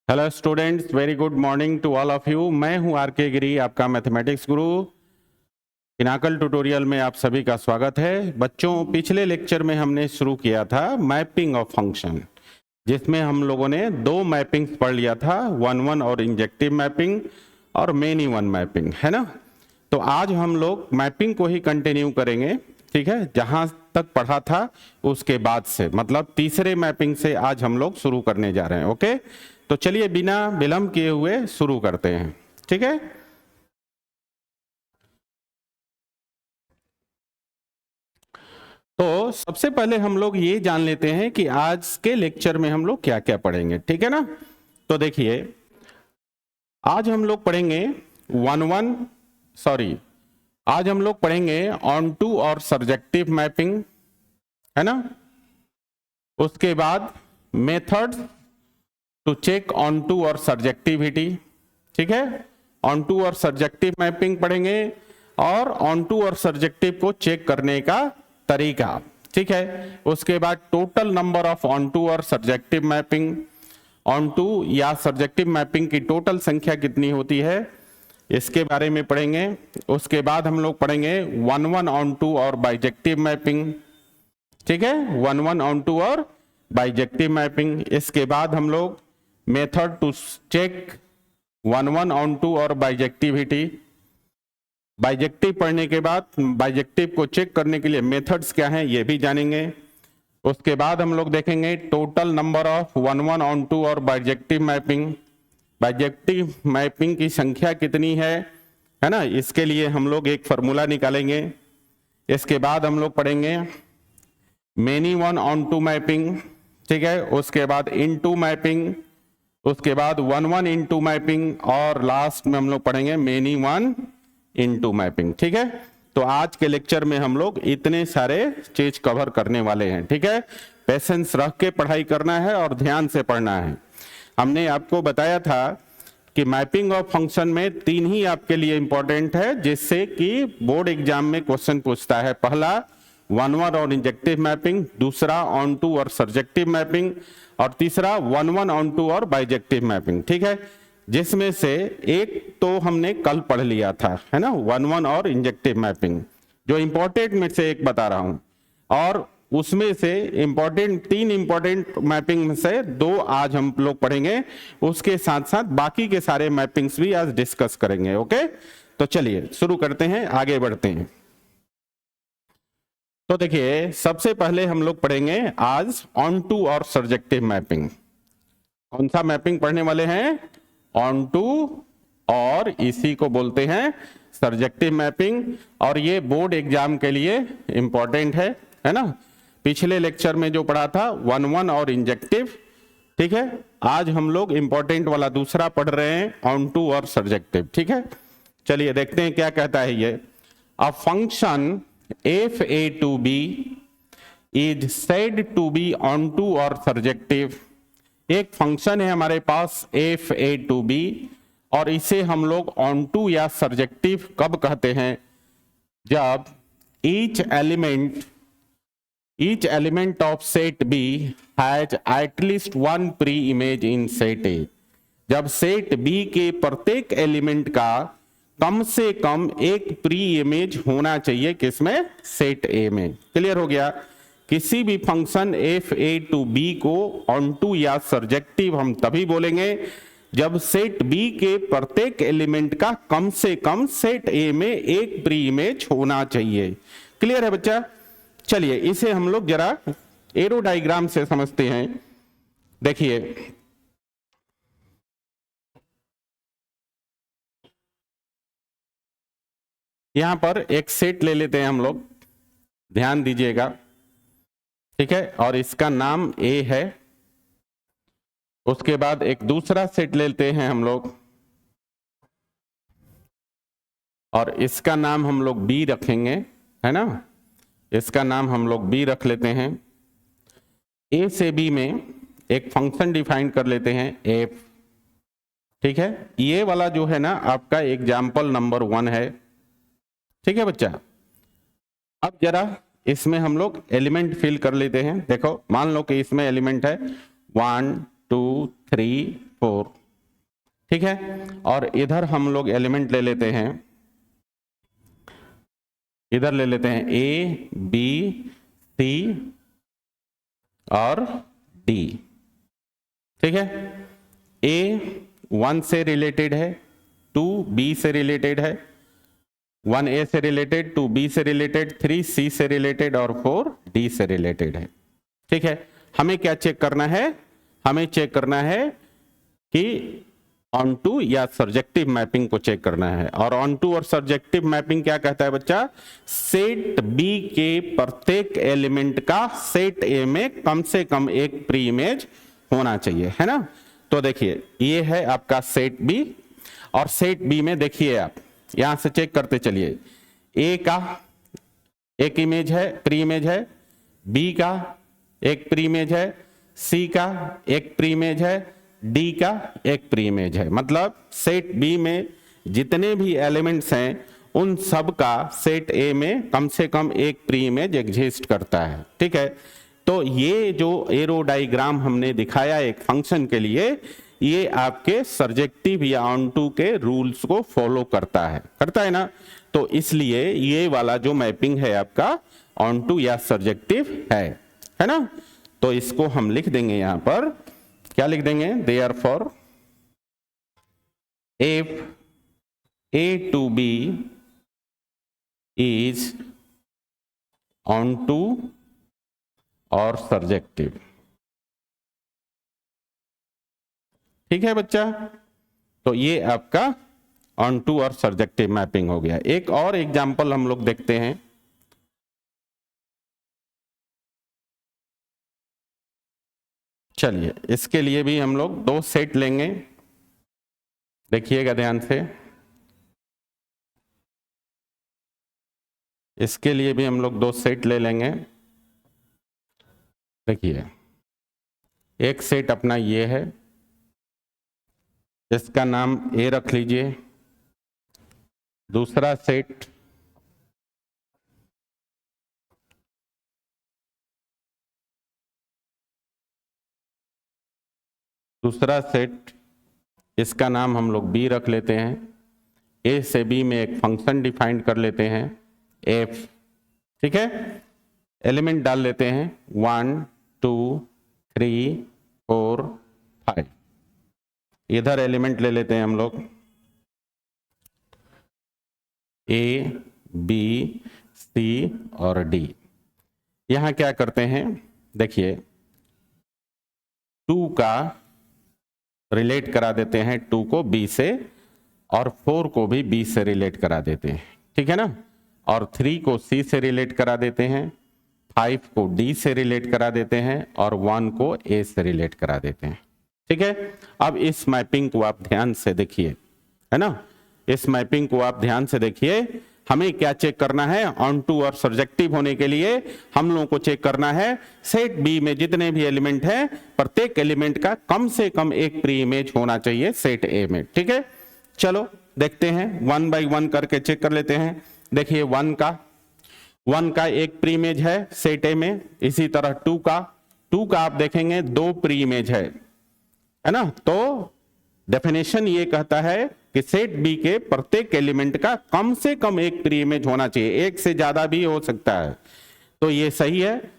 Hello students, very good morning to all of you. मैं हूं are के गिरी, आपका मैथमेटिक्स गुरु। पिनाकल ट्यूटोरियल में आप सभी का स्वागत है। बच्चों, पिछले लेक्चर में हमने शुरू किया था मैपिंग ऑफ फंक्शन, जिसमें हम लोगों ने दो मैपिंग्स पढ़ लिया था, वन वन और इंजेक्टिव मैपिंग और मेनी वन मैपिंग, है ना। तो आज हम लोग मैपिंग को ही कंटिन्यू करेंगे, ठीक है। जहां तक पढ़ा था उसके बाद से, मतलब तीसरे मैपिंग से आज हम लोग शुरू करने जा रहे हैं। ओके, तो चलिए बिना विलंब किए हुए शुरू करते हैं, ठीक है। तो सबसे पहले हम लोग ये जान लेते हैं कि आज के लेक्चर में हम लोग क्या क्या पढ़ेंगे, ठीक है ना। तो देखिए, आज हम लोग पढ़ेंगे आज हम लोग पढ़ेंगे ऑन टू और सर्जेक्टिव मैपिंग, है ना। उसके बाद methods to check onto or surjectivity, ठीक है। ऑन टू और सर्जेक्टिव मैपिंग पढ़ेंगे और ऑन टू और सर्जेक्टिव को चेक करने का तरीका, ठीक है। उसके बाद total number of onto और सर्जेक्टिव मैपिंग, ऑन टू या सर्जेक्टिव मैपिंग की टोटल संख्या कितनी होती है, इसके बारे में पढ़ेंगे। उसके बाद हम लोग पढ़ेंगे वन वन ऑन टू और बाइजेक्टिव मैपिंग, ठीक है, वन वन ऑन टू और बाइजेक्टिव मैपिंग। इसके बाद हम लोग method to check one one onto और बाइजेक्टिविटी। बाइजेक्टिव पढ़ने के बाद बाइजेक्टिव को चेक करने के लिए मेथड्स क्या हैं ये भी जानेंगे। उसके बाद हम लोग देखेंगे total number of one one onto और बाइजेक्टिव मैपिंग। बाइजेक्टिव मैपिंग की संख्या कितनी है ना, इसके लिए हम लोग एक फॉर्मूला निकालेंगे। इसके बाद हम लोग पढ़ेंगे many one onto mapping, ठीक है। उसके बाद इन टू मैपिंग, उसके बाद one one into mapping और लास्ट में हम लोग पढ़ेंगे many one into mapping, ठीक है। तो आज के लेक्चर में हम लोग इतने सारे चीज कवर करने वाले हैं, ठीक है। पेशेंस रख के पढ़ाई करना है और ध्यान से पढ़ना है। हमने आपको बताया था कि मैपिंग ऑफ फंक्शन में तीन ही आपके लिए इंपॉर्टेंट है, जिससे कि बोर्ड एग्जाम में क्वेश्चन पूछता है। पहला वन वन और इंजेक्टिव मैपिंग, दूसरा ऑन टू और सर्जेक्टिव मैपिंग और तीसरा वन वन ऑन टू और बाइजेक्टिव मैपिंग, ठीक है। जिसमें से एक तो हमने कल पढ़ लिया था, है ना, वन वन और इंजेक्टिव मैपिंग, जो इंपॉर्टेंट में से एक बता रहा हूं। और उसमें से तीन इंपॉर्टेंट मैपिंग में से दो आज हम लोग पढ़ेंगे। उसके साथ साथ बाकी के सारे मैपिंग्स भी आज डिस्कस करेंगे। ओके, तो चलिए शुरू करते हैं, आगे बढ़ते हैं। तो देखिए, सबसे पहले हम लोग पढ़ेंगे आज ऑन टू और सर्जेक्टिव मैपिंग। कौन सा मैपिंग पढ़ने वाले हैं? ऑन टू, और इसी को बोलते हैं सर्जेक्टिव मैपिंग। और ये बोर्ड एग्जाम के लिए इंपॉर्टेंट है ना। पिछले लेक्चर में जो पढ़ा था वन वन और इंजेक्टिव, ठीक है। आज हम लोग इंपॉर्टेंट वाला दूसरा पढ़ रहे हैं, ऑन टू और सर्जेक्टिव, ठीक है। चलिए देखते हैं क्या कहता है ये। A function F A to B is said to be onto और सर्जेक्टिव। एक फंक्शन है हमारे पास एफ ए टू बी, और इसे हम लोग ऑन टू या सर्जेक्टिव कब कहते हैं? जब each element of set B has at least one preimage in set A. जब सेट बी के प्रत्येक एलिमेंट का कम से कम एक प्री इमेज होना चाहिए, किसमें? सेट ए में। क्लियर हो गया? किसी भी function F A to B को ऑन टू या सर्जेक्टिव हम तभी बोलेंगे जब सेट बी के प्रत्येक एलिमेंट का कम से कम सेट ए में एक प्री इमेज होना चाहिए। क्लियर है बच्चा? चलिए इसे हम लोग जरा एरो डायग्राम से समझते हैं। देखिए, यहां पर एक सेट ले लेते हैं हम लोग, ध्यान दीजिएगा, ठीक है। और इसका नाम ए है। उसके बाद एक दूसरा सेट लेते हैं हम लोग, और इसका नाम हम लोग बी रखेंगे, है ना। इसका नाम हम लोग बी रख लेते हैं। ए से बी में एक फंक्शन डिफाइन कर लेते हैं एफ, ठीक है। ये वाला जो है ना आपका एग्जाम्पल नंबर 1 है, ठीक है बच्चा। अब जरा इसमें हम लोग एलिमेंट फिल कर लेते हैं। देखो, मान लो कि इसमें एलिमेंट है 1 2 3 4, ठीक है। और इधर हम लोग एलिमेंट ले लेते हैं, इधर ले लेते हैं ए बी सी और डी, ठीक है। ए 1 से रिलेटेड है, 2 बी से रिलेटेड है, 1 ए से रिलेटेड, 2 बी से रिलेटेड, 3 सी से रिलेटेड और 4 डी से रिलेटेड है, ठीक है। हमें क्या चेक करना है, हमें चेक करना है कि ऑन टू या सर्जेक्टिव मैपिंग को चेक करना है। और ऑन टू और सर्जेक्टिव मैपिंग क्या कहता है बच्चा, सेट बी के प्रत्येक एलिमेंट का सेट ए में कम से कम एक प्री इमेज होना चाहिए, है ना। तो देखिए ये है आपका सेट बी, और सेट बी में देखिए आप यहां से चेक करते चलिए, ए का एक इमेज है, प्री इमेज है, बी का एक प्री इमेज है, सी का एक प्री इमेज है, डी का एक प्री इमेज है। मतलब सेट बी में जितने भी एलिमेंट्स हैं उन सब का सेट ए में कम से कम एक प्री इमेज एग्जिस्ट करता है, ठीक है। तो ये जो एरो डायग्राम हमने दिखाया एक फंक्शन के लिए, ये आपके सर्जेक्टिव या ऑन टू के रूल्स को फॉलो करता है ना। तो इसलिए ये वाला जो मैपिंग है आपका ऑन टू या सर्जेक्टिव है ना। तो इसको हम लिख देंगे यहां पर, क्या लिख देंगे, therefore if A to B is onto और सर्जेक्टिव, ठीक है बच्चा। तो ये आपका ऑन टू और सर्जेक्टिव मैपिंग हो गया। एक और एग्जांपल हम लोग देखते हैं, चलिए इसके लिए भी हम लोग 2 सेट लेंगे, देखिएगा ध्यान से। इसके लिए भी हम लोग 2 सेट ले लेंगे। देखिए एक सेट अपना ये है, इसका नाम ए रख लीजिए। दूसरा सेट इसका नाम हम लोग बी रख लेते हैं। ए से बी में एक फंक्शन डिफाइन कर लेते हैं एफ, ठीक है। एलिमेंट डाल लेते हैं 1 2 3 4 5। इधर एलिमेंट ले लेते हैं हम लोग ए बी सी और डी। यहां क्या करते हैं, देखिए 2 का रिलेट करा देते हैं 2 को बी से, और 4 को भी बी से रिलेट करा देते हैं, ठीक है ना। और 3 को सी से रिलेट करा देते हैं, 5 को डी से रिलेट करा देते हैं और 1 को ए से रिलेट करा देते हैं, ठीक है। अब इस मैपिंग को आप ध्यान से देखिए, है ना। इस मैपिंग को आप ध्यान से देखिए। हमें क्या चेक करना है, ऑन टू और सर्जेक्टिव होने के लिए हम लोगों को चेक करना है सेट बी में जितने भी एलिमेंट हैं प्रत्येक एलिमेंट का कम से कम एक प्री इमेज होना चाहिए सेट ए में, ठीक है। चलो देखते हैं, 1 बाय 1 करके चेक कर लेते हैं। देखिए 1 का एक प्री इमेज है सेट ए में। इसी तरह 2 का आप देखेंगे 2 प्री इमेज है ना। तो डेफिनेशन ये कहता है कि सेट बी के प्रत्येक एलिमेंट का कम से कम एक प्री इमेज होना चाहिए, एक से ज्यादा भी हो सकता है। तो ये सही है।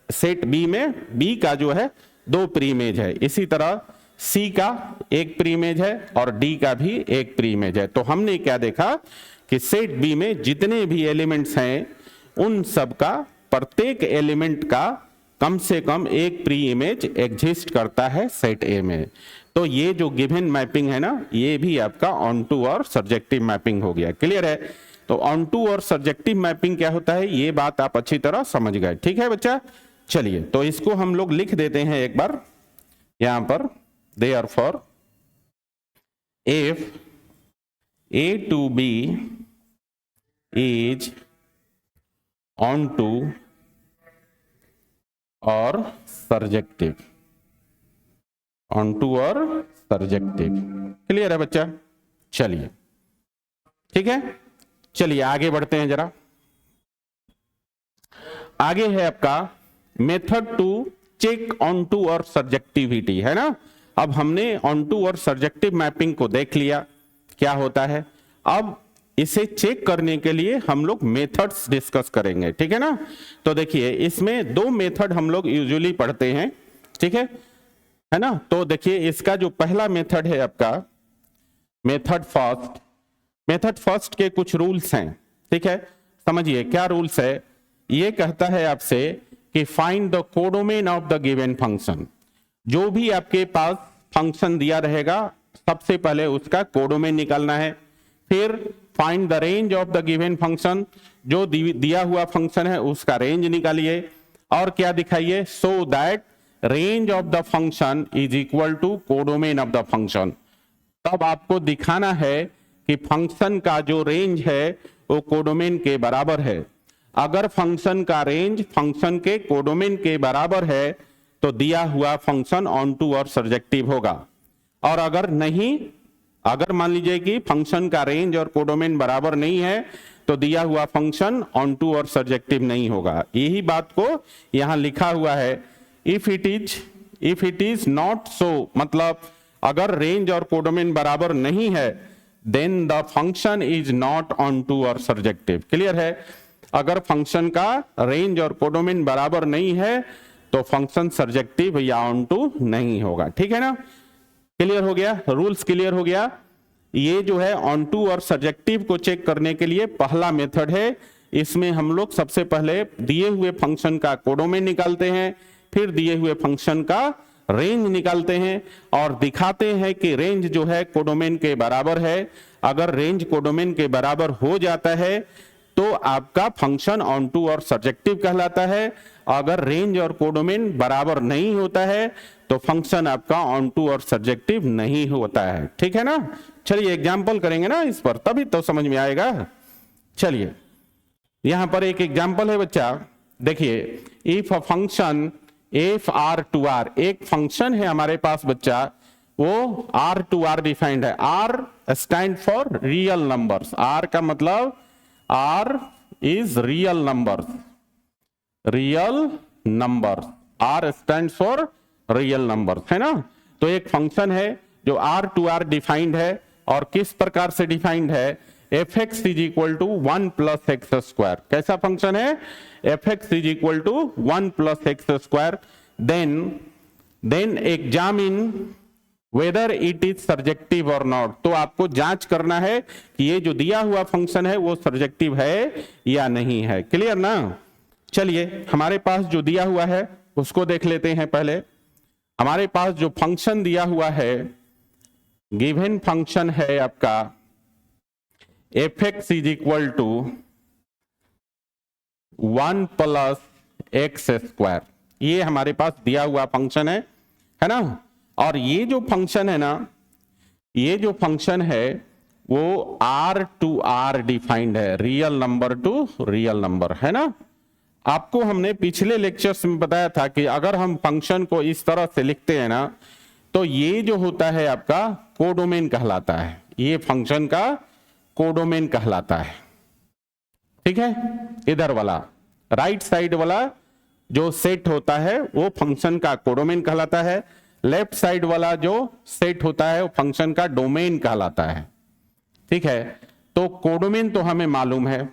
सेट बी में बी का जो है 2 प्री इमेज है। इसी तरह सी का एक प्री इमेज है और डी का भी एक प्री इमेज है। तो हमने क्या देखा कि सेट बी में जितने भी एलिमेंट्स हैं उन सब का प्रत्येक एलिमेंट का कम से कम एक प्री इमेज एग्जिस्ट करता है सेट ए में। तो ये जो गिवन मैपिंग है ना, ये भी आपका ऑन टू और सर्जेक्टिव मैपिंग हो गया। क्लियर है। तो ऑन टू और सर्जेक्टिव मैपिंग क्या होता है, ये बात आप अच्छी तरह समझ गए, ठीक है बच्चा। चलिए तो इसको हम लोग लिख देते हैं एक बार यहां पर, therefore if A to B is on to और सर्जेक्टिव, ऑन टू और सर्जेक्टिव। क्लियर है बच्चा। चलिए ठीक है, चलिए आगे बढ़ते हैं जरा। आगे है आपका method to check onto or surjectivity, है ना। अब हमने ऑन टू और सर्जेक्टिव मैपिंग को देख लिया क्या होता है। अब इसे चेक करने के लिए हम लोग मेथड्स डिस्कस करेंगे, ठीक है ना। तो देखिए इसमें दो मेथड हम लोग यूजुअली पढ़ते हैं, ठीक है ना। तो देखिए इसका जो पहला मेथड है आपका मेथड फर्स्ट के कुछ रूल्स हैं, ठीक है। समझिए क्या रूल्स है। ये कहता है आपसे कि find the codomain of the given function. जो भी आपके पास फंक्शन दिया रहेगा सबसे पहले उसका कोडोमेन निकालना है। फिर find the range of the given function, जो दिया हुआ फंक्शन है उसका रेंज निकालिए। और क्या दिखाइए, so that range of the function is equal to codomain of the function. तब आपको दिखाना है कि फंक्शन का जो रेंज है वो कोडोमेन के बराबर है। अगर फंक्शन का रेंज फंक्शन के कोडोमेन के बराबर है तो दिया हुआ फंक्शन ऑन टू और सर्जेक्टिव होगा। और अगर नहीं, अगर मान लीजिए कि फंक्शन का रेंज और कोडोमेन बराबर नहीं है तो दिया हुआ फंक्शन ऑन टू और सर्जेक्टिव नहीं होगा। यही बात को यहां लिखा हुआ है। If it is not so, मतलब अगर रेंज और कोडोमेन बराबर नहीं है then the function is not onto और सर्जेक्टिव। क्लियर है। अगर फंक्शन का रेंज और कोडोमेन बराबर नहीं है तो फंक्शन सर्जेक्टिव या ऑन टू नहीं होगा, ठीक है ना। क्लियर हो गया, रूल्स क्लियर हो गया। ये जो है ऑन टू और सर्जेक्टिव को चेक करने के लिए पहला मेथड है। इसमें हम लोग सबसे पहले दिए हुए फंक्शन का कोडोमेन निकालते हैं, फिर दिए हुए फंक्शन का रेंज निकालते हैं और दिखाते हैं कि रेंज जो है कोडोमेन के बराबर है। अगर रेंज कोडोमेन के बराबर हो जाता है तो आपका फंक्शन ऑन टू और सर्जेक्टिव कहलाता है। अगर रेंज और कोडोमेन बराबर नहीं होता है तो फंक्शन आपका ऑन टू और सर्जेक्टिव नहीं होता है, ठीक है ना। चलिए एग्जाम्पल करेंगे ना इस पर, तभी तो समझ में आएगा। चलिए यहां पर एक एग्जाम्पल है बच्चा, देखिए if a function f R to R, एक फंक्शन है हमारे पास बच्चा, वो आर टू आर डिफाइंड है। R stand for real numbers, R का मतलब R is real number, R stand for real number, है ना। तो एक फंक्शन है जो आर टू आर डिफाइंड है और किस प्रकार से डिफाइंड है, f x is equal to 1 plus x square. कैसा फंक्शन है, f x is equal to 1 plus x square. Then examine whether it is surjective or not. तो आपको जांच करना है कि ये जो दिया हुआ फंक्शन है वो सर्जेक्टिव है या नहीं है। क्लियर ना। चलिए हमारे पास जो दिया हुआ है उसको देख लेते हैं। पहले हमारे पास जो फंक्शन दिया हुआ है, गिवन फंक्शन है आपका f x is equal to 1 plus x square. ये हमारे पास दिया हुआ फंक्शन है ना। और ये जो फंक्शन है ना, ये जो फंक्शन है वो आर टू आर डिफाइंड है, real number two real number, है ना। आपको हमने पिछले लेक्चर्स में बताया था कि अगर हम फंक्शन को इस तरह से लिखते हैं ना तो ये जो होता है आपका कोडोमेन कहलाता है। ये फंक्शन का कोडोमेन कहलाता है, ठीक है। इधर वाला राइट साइड वाला जो सेट होता है वो फंक्शन का कोडोमेन कहलाता है। लेफ्ट साइड वाला जो सेट होता है वो फंक्शन का डोमेन कहलाता है, ठीक है। तो कोडोमेन तो हमें मालूम है,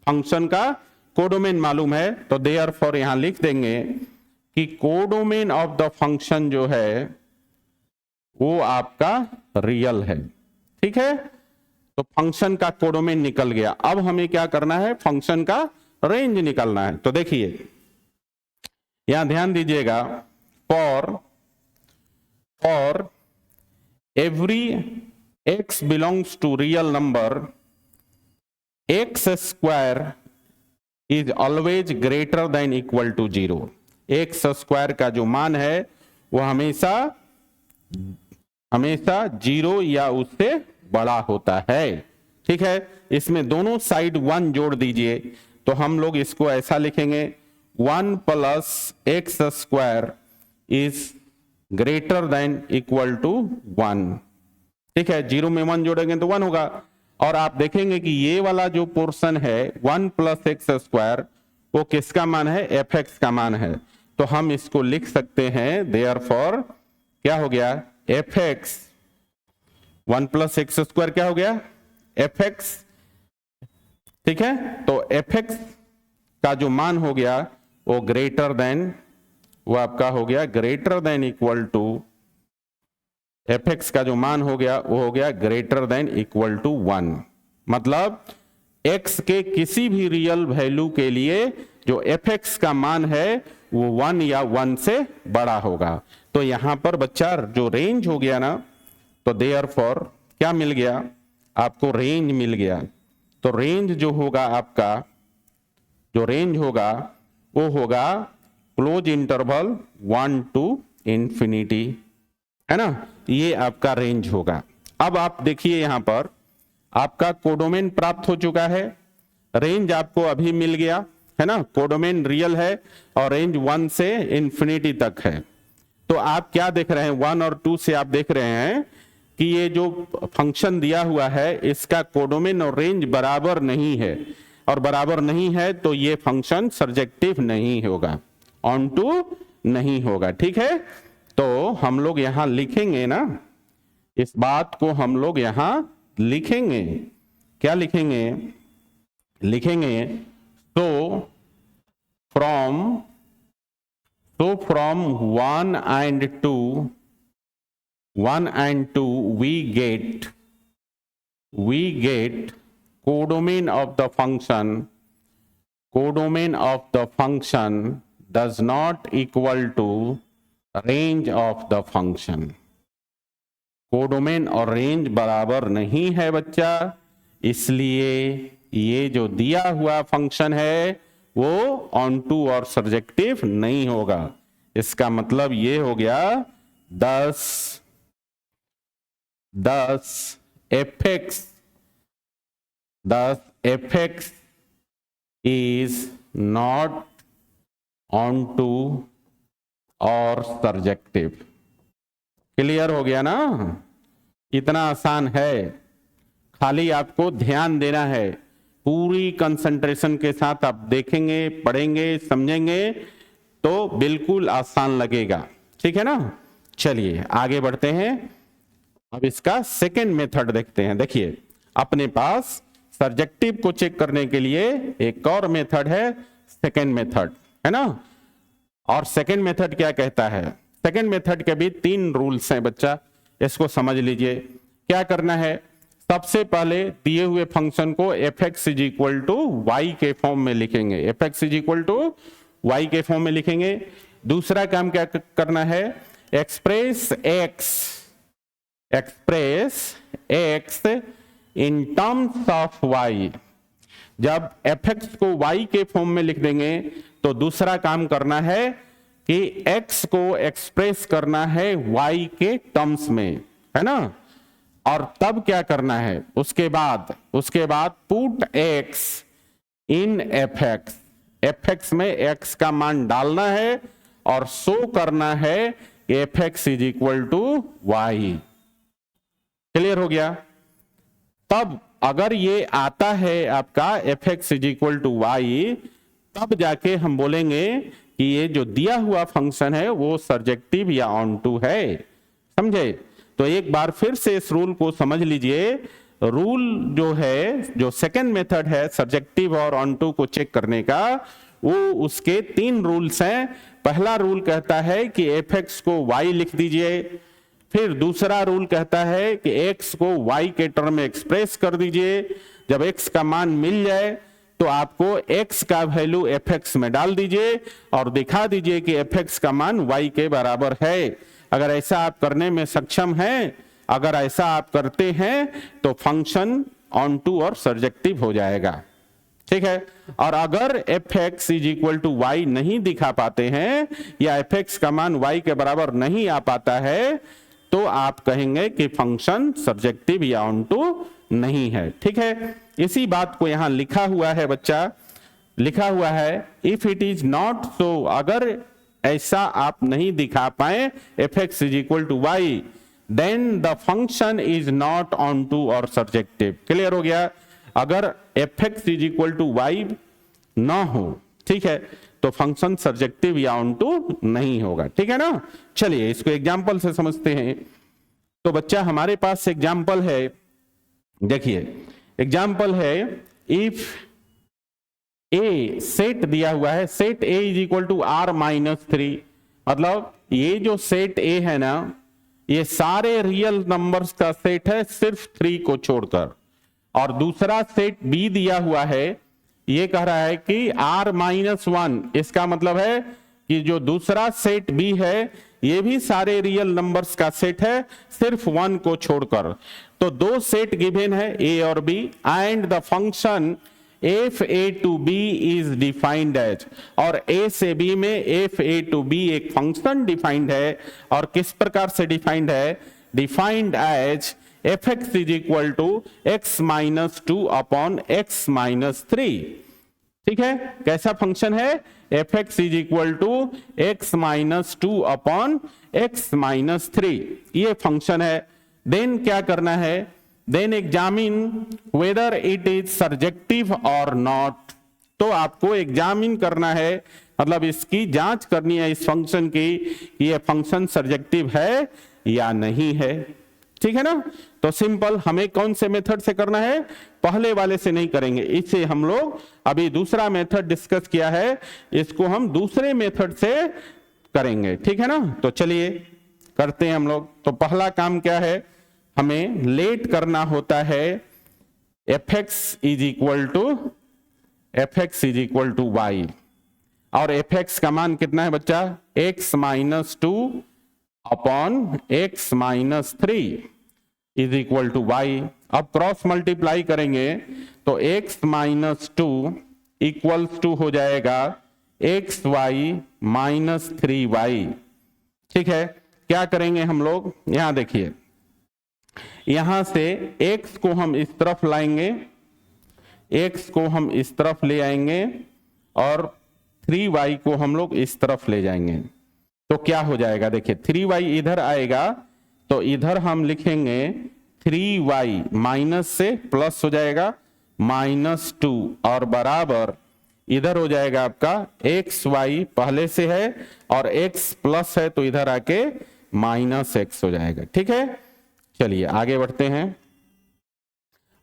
फंक्शन का कोडोमेन मालूम है, तो देयरफॉर यहां लिख देंगे कि कोडोमेन ऑफ द फंक्शन जो है वो आपका रियल है, ठीक है। तो फंक्शन का कोडोमेन निकल गया। अब हमें क्या करना है, फंक्शन का रेंज निकालना है। तो देखिए यहां ध्यान दीजिएगा, for every x belongs to real number, x square is always greater than equal to 0। x square का जो मान है वो हमेशा 0 या उससे बड़ा होता है, ठीक है। इसमें दोनों साइड 1 जोड़ दीजिए तो हम लोग इसको ऐसा लिखेंगे 1 plus x square is greater than equal to 1, ठीक है। 0 में 1 जोड़ेंगे तो 1 होगा। और आप देखेंगे कि ये वाला जो पोर्शन है 1 प्लस एक्स स्क्वायर वो किसका मान है, एफ एक्स का मान है। तो हम इसको लिख सकते हैं देयरफॉर क्या हो गया, F x 1 plus x square क्या हो गया एफ एक्स, ठीक है। तो एफ एक्स का जो मान हो गया वो ग्रेटर देन, वो आपका हो गया greater than equal to, f x का जो मान हो गया वो हो गया ग्रेटर देन इक्वल टू 1। मतलब x के किसी भी रियल वैल्यू के लिए जो एफ एक्स का मान है वो 1 या 1 से बड़ा होगा। तो यहां पर बच्चा जो रेंज हो गया ना, तो देयरफॉर क्या मिल गया आपको, रेंज मिल गया। तो रेंज जो होगा आपका, जो रेंज होगा वो होगा क्लोज इंटरवल 1 टू इंफिनिटी, है ना, ये आपका रेंज होगा। अब आप देखिए यहां पर आपका कोडोमेन प्राप्त हो चुका है, रेंज आपको अभी मिल गया है ना, कोडोमेन रियल है और रेंज 1 से इंफिनिटी तक है। तो आप क्या देख रहे हैं 1 और 2 से आप देख रहे हैं कि ये जो फंक्शन दिया हुआ है इसका कोडोमेन और रेंज बराबर नहीं है, और बराबर नहीं है तो ये फंक्शन सर्जेक्टिव नहीं होगा, ऑन टू नहीं होगा, ठीक है। तो हम लोग यहां लिखेंगे ना, इस बात को हम लोग यहां लिखेंगे, क्या लिखेंगे, लिखेंगे तो from 1 and 2 we get codomain of the function does not equal to range of the function। Codomain और रेंज बराबर नहीं है बच्चा, इसलिए ये जो दिया हुआ फंक्शन है वो ऑन टू और सर्जेक्टिव नहीं होगा। इसका मतलब ये हो गया 10 f x is not onto और सर्जेक्टिव। क्लियर हो गया ना, इतना आसान है, खाली आपको ध्यान देना है, पूरी कंसंट्रेशन के साथ आप देखेंगे, पढ़ेंगे, समझेंगे तो बिल्कुल आसान लगेगा, ठीक है ना। चलिए आगे बढ़ते हैं, अब इसका सेकंड मेथड देखते हैं। देखिए अपने पास सर्जेक्टिव को चेक करने के लिए एक और मेथड है, सेकंड मेथड, है ना। और सेकंड मेथड क्या कहता है, सेकंड मेथड के भी 3 रूल्स हैं बच्चा, इसको समझ लीजिए। क्या करना है, सबसे पहले दिए हुए फंक्शन को f x is equal to y के फॉर्म में लिखेंगे, f x is equal to y के फॉर्म में लिखेंगे। दूसरा काम क्या करना है, express x in terms of y. जब एफ एक्स को वाई के फॉर्म में लिख देंगे तो दूसरा काम करना है कि x को एक्सप्रेस करना है y के टर्म्स में, है ना। और तब क्या करना है, उसके बाद put x in F x में x का मान डालना है और शो करना है f x is equal to y. Clear हो गया। तब अगर ये आता है आपका f x is equal to y, तब जाके हम बोलेंगे कि ये जो दिया हुआ फंक्शन है वो सर्जेक्टिव या ऑन टू है, समझे। तो एक बार फिर से इस रूल को समझ लीजिए। रूल जो है, जो सेकंड मेथड है सर्जेक्टिव और ऑन टू को चेक करने का, वो उसके 3 रूल्स हैं। पहला रूल कहता है कि एफ एक्स को वाई लिख दीजिए, फिर दूसरा रूल कहता है कि एक्स को वाई के टर्म में एक्सप्रेस कर दीजिए। जब एक्स का मान मिल जाए तो आपको x का वैल्यू एफ एक्स में डाल दीजिए और दिखा दीजिए कि एफ एक्स का मान y के बराबर है। अगर ऐसा आप करने में सक्षम हैं, अगर ऐसा आप करते हैं तो फंक्शन ऑन टू और सर्जेक्टिव हो जाएगा, ठीक है। और अगर f x is equal to y नहीं दिखा पाते हैं या एफ एक्स का मान y के बराबर नहीं आ पाता है, तो आप कहेंगे कि फंक्शन सर्जेक्टिव या ऑन टू नहीं है, ठीक है। इसी बात को यहां लिखा हुआ है बच्चा, लिखा हुआ है if it is not so, अगर ऐसा आप नहीं दिखा पाए f x is equal to y, then the function is not onto और सर्जेक्टिव। क्लियर हो गया। अगर f x is equal to y ना हो, ठीक है, तो फंक्शन सर्जेक्टिव या ऑन टू नहीं होगा, ठीक है ना। चलिए इसको एग्जाम्पल से समझते हैं। तो बच्चा हमारे पास एग्जाम्पल है, देखिए एग्जाम्पल है, इफ ए सेट दिया हुआ है, set A is equal to R-3, मतलब ये जो सेट ए है ना, ये सारे रियल नंबर्स का सेट है सिर्फ 3 को छोड़कर। और दूसरा सेट बी दिया हुआ है, ये कह रहा है कि R-1, इसका मतलब है कि जो दूसरा सेट बी है ये भी सारे रियल नंबर्स का सेट है सिर्फ 1 को छोड़कर। तो दो सेट गिवन है ए और B, and the function F A to B is defined as, और ए से बी में एफ ए टू बी एक फंक्शन डिफाइंड है, और किस प्रकार से डिफाइंड है, defined as f x is equal to x-2 upon x-3। ठीक है, कैसा फंक्शन है, f x is equal to x-2 upon x-3, ये फंक्शन है। देन क्या करना है, then examine whether it is surjective or not, तो आपको एग्जामिन करना है, मतलब इसकी जांच करनी है इस फंक्शन की, ये फंक्शन सर्जेक्टिव है या नहीं है। ठीक है ना, तो सिंपल हमें कौन से मेथड से करना है, पहले वाले से नहीं करेंगे, इसे हम लोग अभी दूसरा मेथड डिस्कस किया है, इसको हम दूसरे मेथड से करेंगे। ठीक है ना, तो चलिए करते हैं हम लोग। तो पहला काम क्या है, हमें लेट करना होता है f x is equal to y, और एफ एक्स का मान कितना है बच्चा, x-2 upon x-3 is equal to y. अब क्रॉस मल्टीप्लाई करेंगे तो x-2 इक्वल्स टू हो जाएगा xy माइनस 3y। ठीक है, क्या करेंगे हम लोग, यहां देखिए, यहां से x को हम इस तरफ लाएंगे, x को हम इस तरफ ले आएंगे, और 3y को हम लोग इस तरफ ले जाएंगे, तो क्या हो जाएगा, देखिए 3y इधर आएगा, तो इधर हम लिखेंगे 3y माइनस से प्लस हो जाएगा -2, और बराबर इधर हो जाएगा आपका xy पहले से है और x प्लस है, तो इधर आके -x हो जाएगा। ठीक है, चलिए आगे बढ़ते हैं।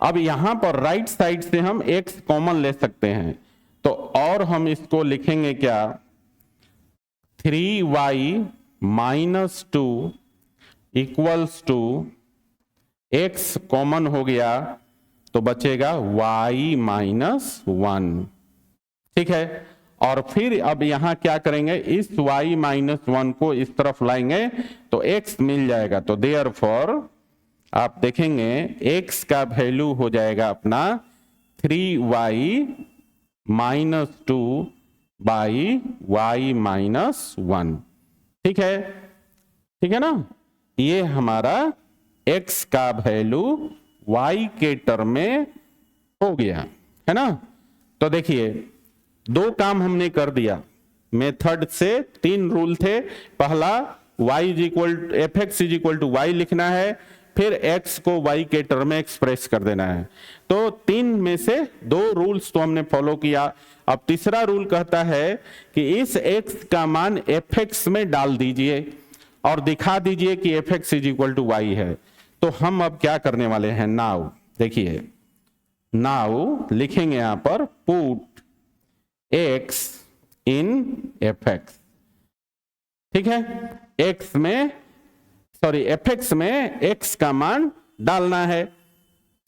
अब यहां पर राइट साइड से हम x कॉमन ले सकते हैं, तो और हम इसको लिखेंगे क्या, 3y minus 2 equals to x common हो गया, तो बचेगा y माइनस 1। ठीक है, और फिर अब यहां क्या करेंगे, इस y माइनस 1 को इस तरफ लाएंगे तो x मिल जाएगा, तो देयरफॉर आप देखेंगे x का वैल्यू हो जाएगा अपना 3y minus 2 by y minus 1। ठीक है ना, ये हमारा x का वैल्यू y के टर्म में हो गया है ना। तो देखिए दो काम हमने कर दिया, मेथड से 3 रूल थे, पहला f x is equal to y लिखना है, फिर x को y के टर्म में एक्सप्रेस कर देना है। तो 3 में से 2 रूल्स तो हमने फॉलो किया। अब तीसरा रूल कहता है कि इस x का मान fx में डाल दीजिए और दिखा दीजिए कि fx is equal to y है। तो हम अब क्या करने वाले हैं, नाउ देखिए, नाउ लिखेंगे यहां पर पुट x इन fx। ठीक है, x में fx में x का मान डालना है।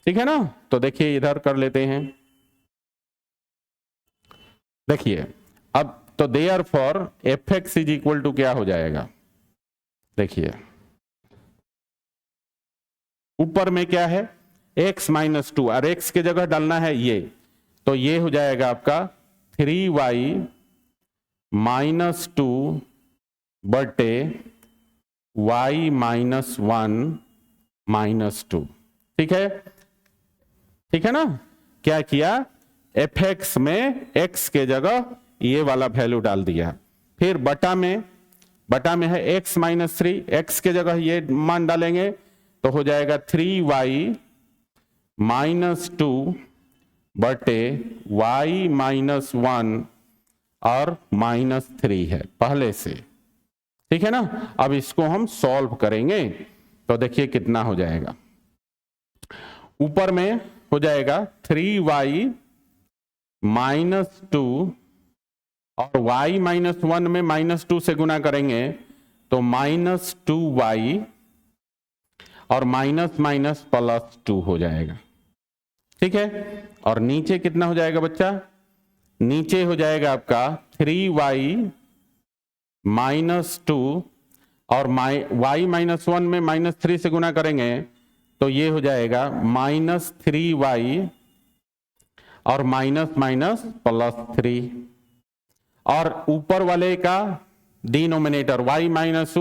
ठीक है ना, तो देखिए इधर कर लेते हैं, देखिए अब तो therefore fx is equal to क्या हो जाएगा, देखिए ऊपर में क्या है x माइनस 2 और x के जगह डालना है ये, तो ये हो जाएगा आपका 3y माइनस 2 बटे y माइनस 1 माइनस 2। ठीक है ना, क्या किया, fx में x के जगह ये वाला वैल्यू डाल दिया, फिर बटा में है x माइनस 3, x के जगह ये मान डालेंगे तो हो जाएगा 3y माइनस 2 बटे y माइनस 1 और -3 है पहले से। ठीक है ना, अब इसको हम सॉल्व करेंगे तो देखिए कितना हो जाएगा, ऊपर में हो जाएगा 3y माइनस 2 और y माइनस 1 में माइनस 2 से गुना करेंगे तो माइनस 2y और माइनस माइनस प्लस 2 हो जाएगा। ठीक है, और नीचे कितना हो जाएगा बच्चा, नीचे हो जाएगा आपका 3y माइनस 2 और y माइनस 1 में माइनस 3 से गुना करेंगे तो ये हो जाएगा माइनस 3y और माइनस माइनस प्लस 3, और ऊपर वाले का डिनोमिनेटर y माइनस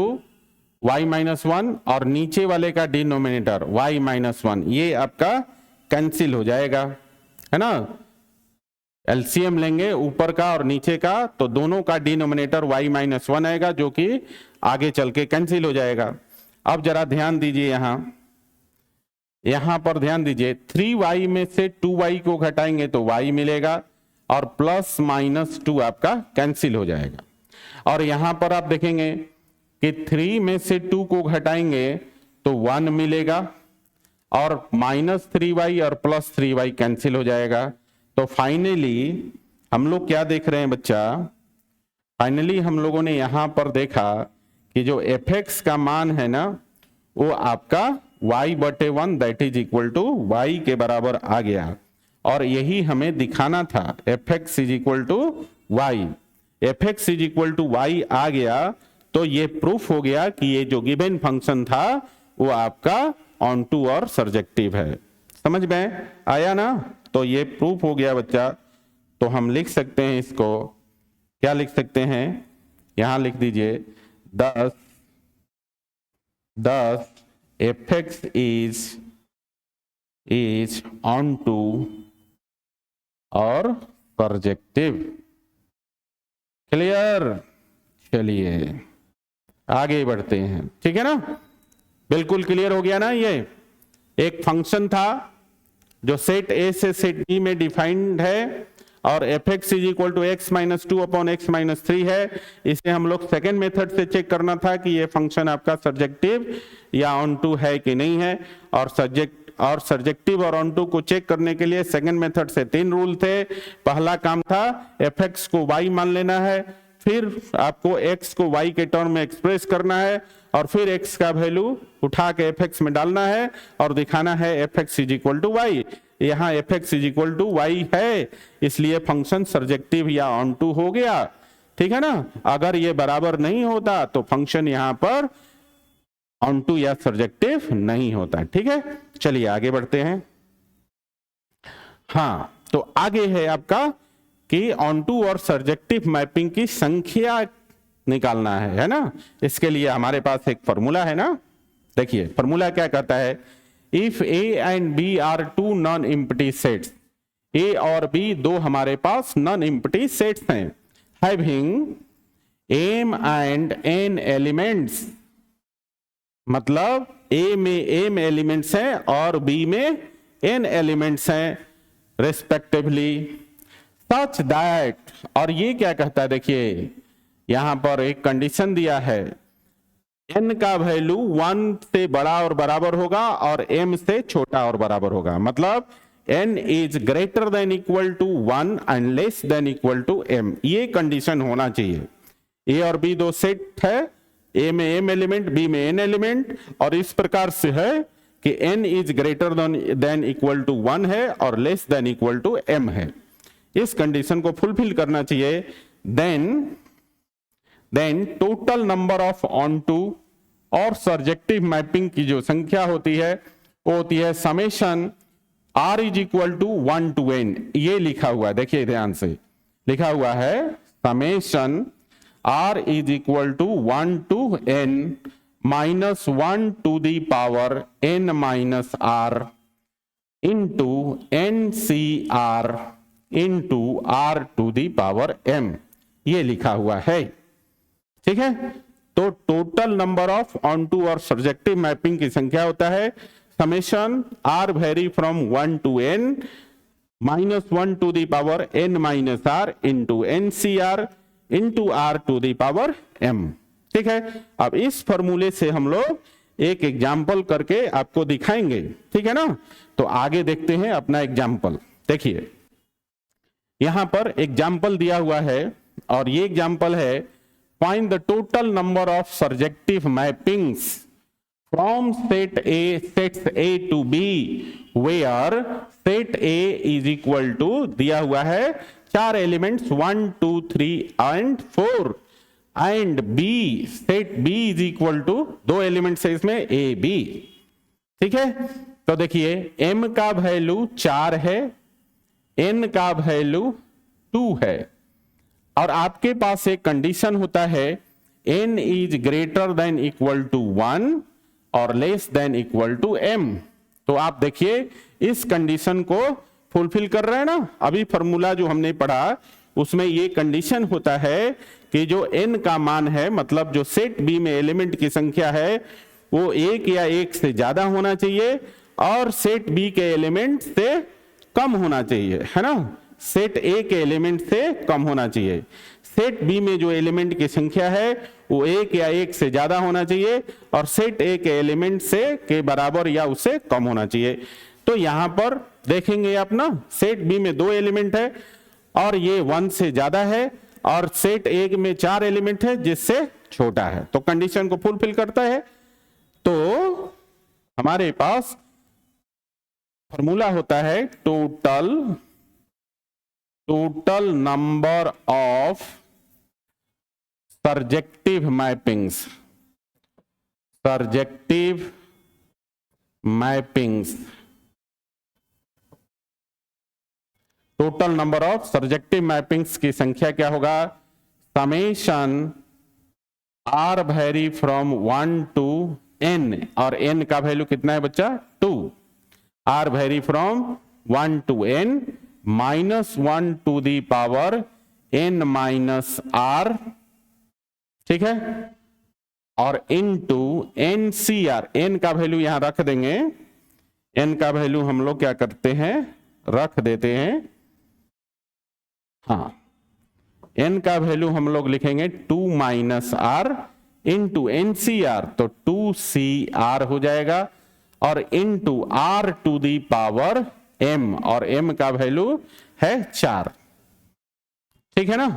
1 और नीचे वाले का डिनोमिनेटर y माइनस 1, ये आपका कैंसिल हो जाएगा, है ना। एलसीएम लेंगे ऊपर का और नीचे का तो दोनों का डिनोमिनेटर y माइनस 1 आएगा, जो कि आगे चल के कैंसिल हो जाएगा। अब जरा ध्यान दीजिए, यहां पर ध्यान दीजिए, 3y में से 2y को घटाएंगे तो y मिलेगा और प्लस माइनस 2 आपका कैंसिल हो जाएगा। और यहां पर आप देखेंगे कि 3 में से 2 को घटाएंगे तो 1 मिलेगा और माइनस 3y और प्लस 3y कैंसिल हो जाएगा। तो फाइनली हम लोग क्या देख रहे हैं बच्चा, फाइनली हम लोगों ने यहां पर देखा कि जो fx का मान है ना वो आपका y/1 that is equal to y के बराबर आ गया, और यही हमें दिखाना था, fx is equal to y, fx is equal to y आ गया तो ये प्रूफ हो गया कि ये जो गिवन फंक्शन था वो आपका ऑन टू और सर्जेक्टिव है। समझ में आया ना, तो ये प्रूफ हो गया बच्चा। तो हम लिख सकते हैं इसको, क्या लिख सकते हैं, यहां लिख दीजिए 10 fx is on to और सर्जेक्टिव। क्लियर, चलिए आगे बढ़ते हैं, ठीक है ना, बिल्कुल क्लियर हो गया ना। ये एक फंक्शन था जो सेट ए से सेट बी में डिफाइंड है और fx is equal to x minus 2 upon x minus 3 है। इसे हम लोग सेकेंड मेथड से चेक करना था कि ये फंक्शन आपका सर्जेक्टिव या ऑन टू है कि नहीं है, और सर्जेक्टिव और ऑन टू को चेक करने के लिए सेकेंड मेथड से 3 रूल थे। पहला काम था fx को y मान लेना है, फिर आपको x को y के टर्म में एक्सप्रेस करना है और फिर x का वैल्यू उठा के fx में डालना है और दिखाना है fx is equal to y। यहाँ fx is equal to y है, इसलिए फंक्शन सर्जेक्टिव या ऑन टू हो गया, ठीक है ना। अगर ये बराबर नहीं होता तो फंक्शन यहाँ पर ऑन टू या सर्जेक्टिव नहीं होता, ठीक है। चलिए आगे बढ़ते हैं। हाँ, तो आगे है आपका कि ऑन टू और सर्जेक्टिव मैपिंग की संख्या निकालना है ना। इसके लिए हमारे पास एक फॉर्मूला है ना, देखिए फॉर्मूला क्या कहता है, if a and b are two non empty sets, a और b दो हमारे पास नॉन एम्प्टी सेट्स हैं, having m and n elements, मतलब a में m एलिमेंट्स हैं और b में n एलिमेंट्स हैं रेस्पेक्टिवली, सच दैट, और ये क्या कहता है, देखिए यहां पर एक कंडीशन दिया है, n का वैल्यू 1 से बड़ा और बराबर होगा और m से छोटा और बराबर होगा, मतलब n is greater than equal to 1 and less than equal to m, ये कंडीशन होना चाहिए। a और b दो सेट है, a में m एलिमेंट, b में n एलिमेंट, और इस प्रकार से है कि n is greater than equal to 1 है और less than equal to m है। इस कंडीशन को फुलफिल करना चाहिए। Then total number of onto और सर्जेक्टिव मैपिंग की जो संख्या होती है वो होती है summation r is equal to 1 to n, ये लिखा हुआ है, देखिए ध्यान से लिखा हुआ है summation r is equal to 1 to n minus 1 to the power n minus r into NCR into r to the power m, ये लिखा हुआ है, ठीक है। तो total number of onto और सर्जेक्टिव मैपिंग की संख्या होता है summation r vary from 1 to n minus 1 to the power n minus r into NCR into r to the power m, ठीक है। अब इस फॉर्मूले से हम लोग एक एग्जाम्पल करके आपको दिखाएंगे, ठीक है ना। तो आगे देखते हैं अपना एग्जाम्पल। देखिए यहां पर एग्जाम्पल दिया हुआ है और ये एग्जाम्पल है find the total number of surjective mappings from set A to B where set A is equal to दिया हुआ है 4 elements 1 2 3 and 4 and B set B is equal to 2 elements है इसमें A B, ठीक है। तो देखिए M का वैल्यू 4 है, N का वैल्यू 2 है और आपके पास एक कंडीशन होता है N is greater than equal to 1 और less than equal to M। तो आप देखिए इस कंडीशन को फुलफिल कर रहे हैं ना। अभी फॉर्मूला जो हमने पढ़ा उसमें ये कंडीशन होता है कि जो N का मान है, मतलब जो सेट B में एलिमेंट की संख्या है वो 1 या 1 से ज्यादा होना चाहिए और सेट B के एलिमेंट से कम होना चाहिए, है ना। सेट A के एलिमेंट से कम होना चाहिए। सेट B में जो एलिमेंट की संख्या है वो 1 या 1 से ज्यादा होना चाहिए और सेट A के एलिमेंट से के बराबर या उससे कम होना चाहिए। तो यहां पर देखेंगे आप ना, सेट B में 2 एलिमेंट है और ये 1 से ज्यादा है और सेट A में 4 एलिमेंट है जिससे छोटा है, तो कंडीशन को फुलफिल करता है। तो हमारे पास फॉर्मूला होता है total number of surjective mappings total number of surjective mappings की संख्या क्या होगा, summation r vary from 1 to n और n का वैल्यू कितना है बच्चा 2, r vary from 1 to n -1 to the power n minus r, ठीक है, और इनटू NCR, n का वैल्यू यहां रख देंगे, n का वैल्यू हम लोग क्या करते हैं रख देते हैं, हाँ n का वैल्यू हम लोग लिखेंगे 2 माइनस r इंटू NCR, तो 2CR हो जाएगा और into r to the power m और m का वैल्यू है 4, ठीक है ना।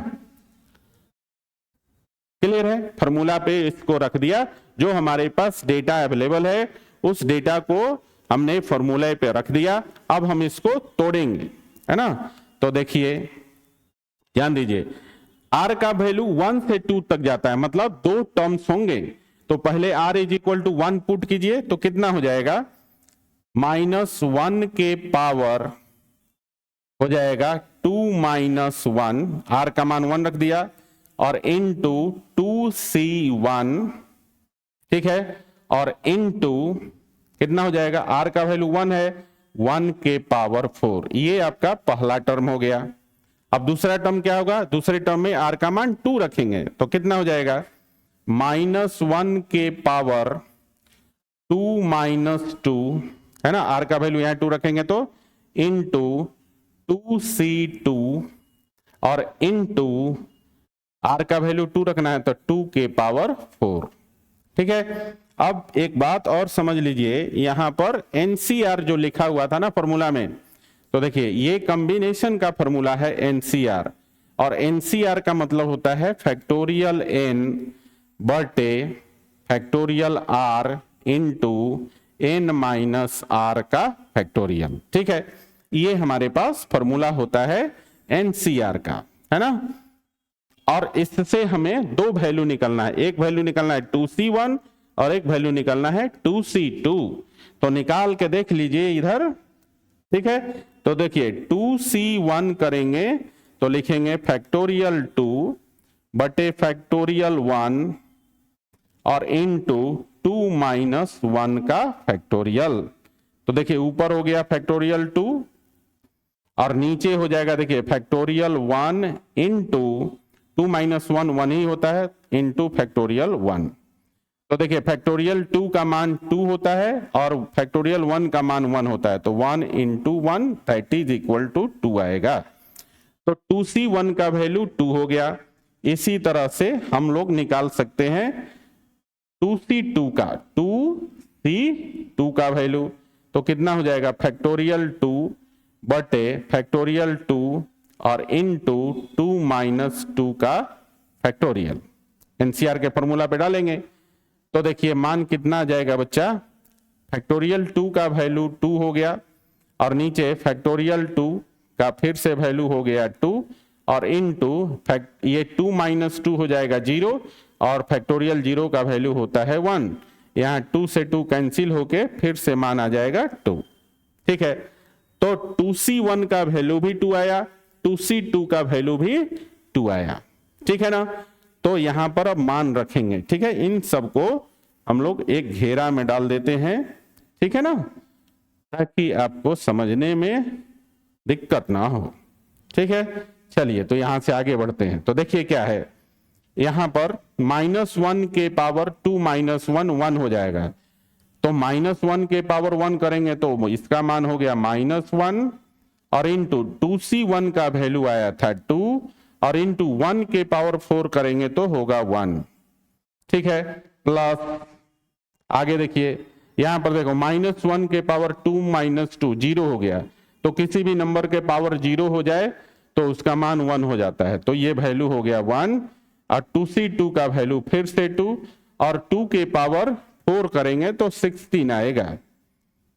क्लियर है, फॉर्मूला पे इसको रख दिया, जो हमारे पास डेटा अवेलेबल है उस डेटा को हमने फॉर्मूले पे रख दिया। अब हम इसको तोड़ेंगे, है ना। तो देखिए ध्यान दीजिए, r का वैल्यू 1 से 2 तक जाता है, मतलब 2 टर्म्स होंगे। तो पहले r is equal to 1 put कीजिए तो कितना हो जाएगा, -1 के पावर हो जाएगा 2 माइनस 1, r का मान 1 रख दिया और इनटू 2c1, ठीक है, और इनटू कितना हो जाएगा, r का वैल्यू 1 है, 1 के पावर 4। ये आपका पहला टर्म हो गया। अब दूसरा टर्म क्या होगा, दूसरे टर्म में r का मान 2 रखेंगे तो कितना हो जाएगा, -1 के पावर 2 माइनस 2, है ना, r का वैल्यू यहां 2 रखेंगे तो इनटू 2c2 और इनटू r का वैल्यू 2 रखना है तो 2 के पावर 4, ठीक है। अब एक बात और समझ लीजिए, यहां पर NCR जो लिखा हुआ था ना फॉर्मूला में, तो देखिए ये कॉम्बिनेशन का फॉर्मूला है NCR और NCR का मतलब होता है फैक्टोरियल n बटे factorial r into n minus r का फैक्टोरियल, ठीक है। ये हमारे पास फॉर्मूला होता है NCR का, है ना। और इससे हमें 2 वैल्यू निकलना है, एक वैल्यू निकलना है 2c1 और एक वैल्यू निकलना है 2c2। तो निकाल के देख लीजिए इधर, ठीक है। तो देखिए 2c1 करेंगे तो लिखेंगे फैक्टोरियल 2 बटे फैक्टोरियल 1 और इनटू 2 माइनस 1 का फैक्टोरियल। तो देखिए ऊपर हो गया फैक्टोरियल 2 और नीचे हो जाएगा देखिए फैक्टोरियल 1 इंटू 2 माइनस 1 1 ही होता है इंटू फैक्टोरियल 1। तो देखिए फैक्टोरियल 2 का मान 2 होता है और फैक्टोरियल 1 का मान 1 होता है, तो 1 into 1 that is equal to 2 आएगा। तो 2c1 का वैल्यू 2 हो गया। इसी तरह से हम लोग निकाल सकते हैं 2c2 का, 2 2 का वैल्यू, तो कितना हो जाएगा फैक्टोरियल 2 बटे फैक्टोरियल 2 और इनटू 2 माइनस 2 का फैक्टोरियल। एनसीआर के फॉर्मूला पे डालेंगे तो देखिए मान कितना आ जाएगा बच्चा, फैक्टोरियल 2 का वैल्यू 2 हो गया और नीचे फैक्टोरियल 2 का फिर से वैल्यू हो गया 2 और इनटू ये 2 माइनस 2 हो जाएगा 0 और फैक्टोरियल 0 का वैल्यू होता है 1। यहाँ 2 से 2 कैंसिल होके फिर से मान आ जाएगा 2। ठीक है, तो 2c1 का वैल्यू भी 2 आया, 2c2 का वैल्यू भी 2 आया। ठीक है ना, तो यहां पर अब मान रखेंगे। ठीक है, इन सबको हम लोग एक घेरा में डाल देते हैं। ठीक है ना, ताकि आपको समझने में दिक्कत ना हो। ठीक है, चलिए तो यहां से आगे बढ़ते हैं। तो देखिए क्या है, यहां पर -1 के पावर 2 माइनस 1 1 हो जाएगा, तो -1 के पावर 1 करेंगे तो इसका मान हो गया -1 और इंटू 2c1 का वैल्यू आया था 2 और इंटू 1 के पावर 4 करेंगे तो होगा 1। ठीक है, प्लस आगे देखिए यहां पर देखो -1 के पावर 2 माइनस 2 0 हो गया, तो किसी भी नंबर के पावर 0 हो जाए तो उसका मान 1 हो जाता है, तो ये वैल्यू हो गया 1 और 2c2 का वैल्यू फिर से 2 और 2 के पावर 4 करेंगे तो 16 आएगा।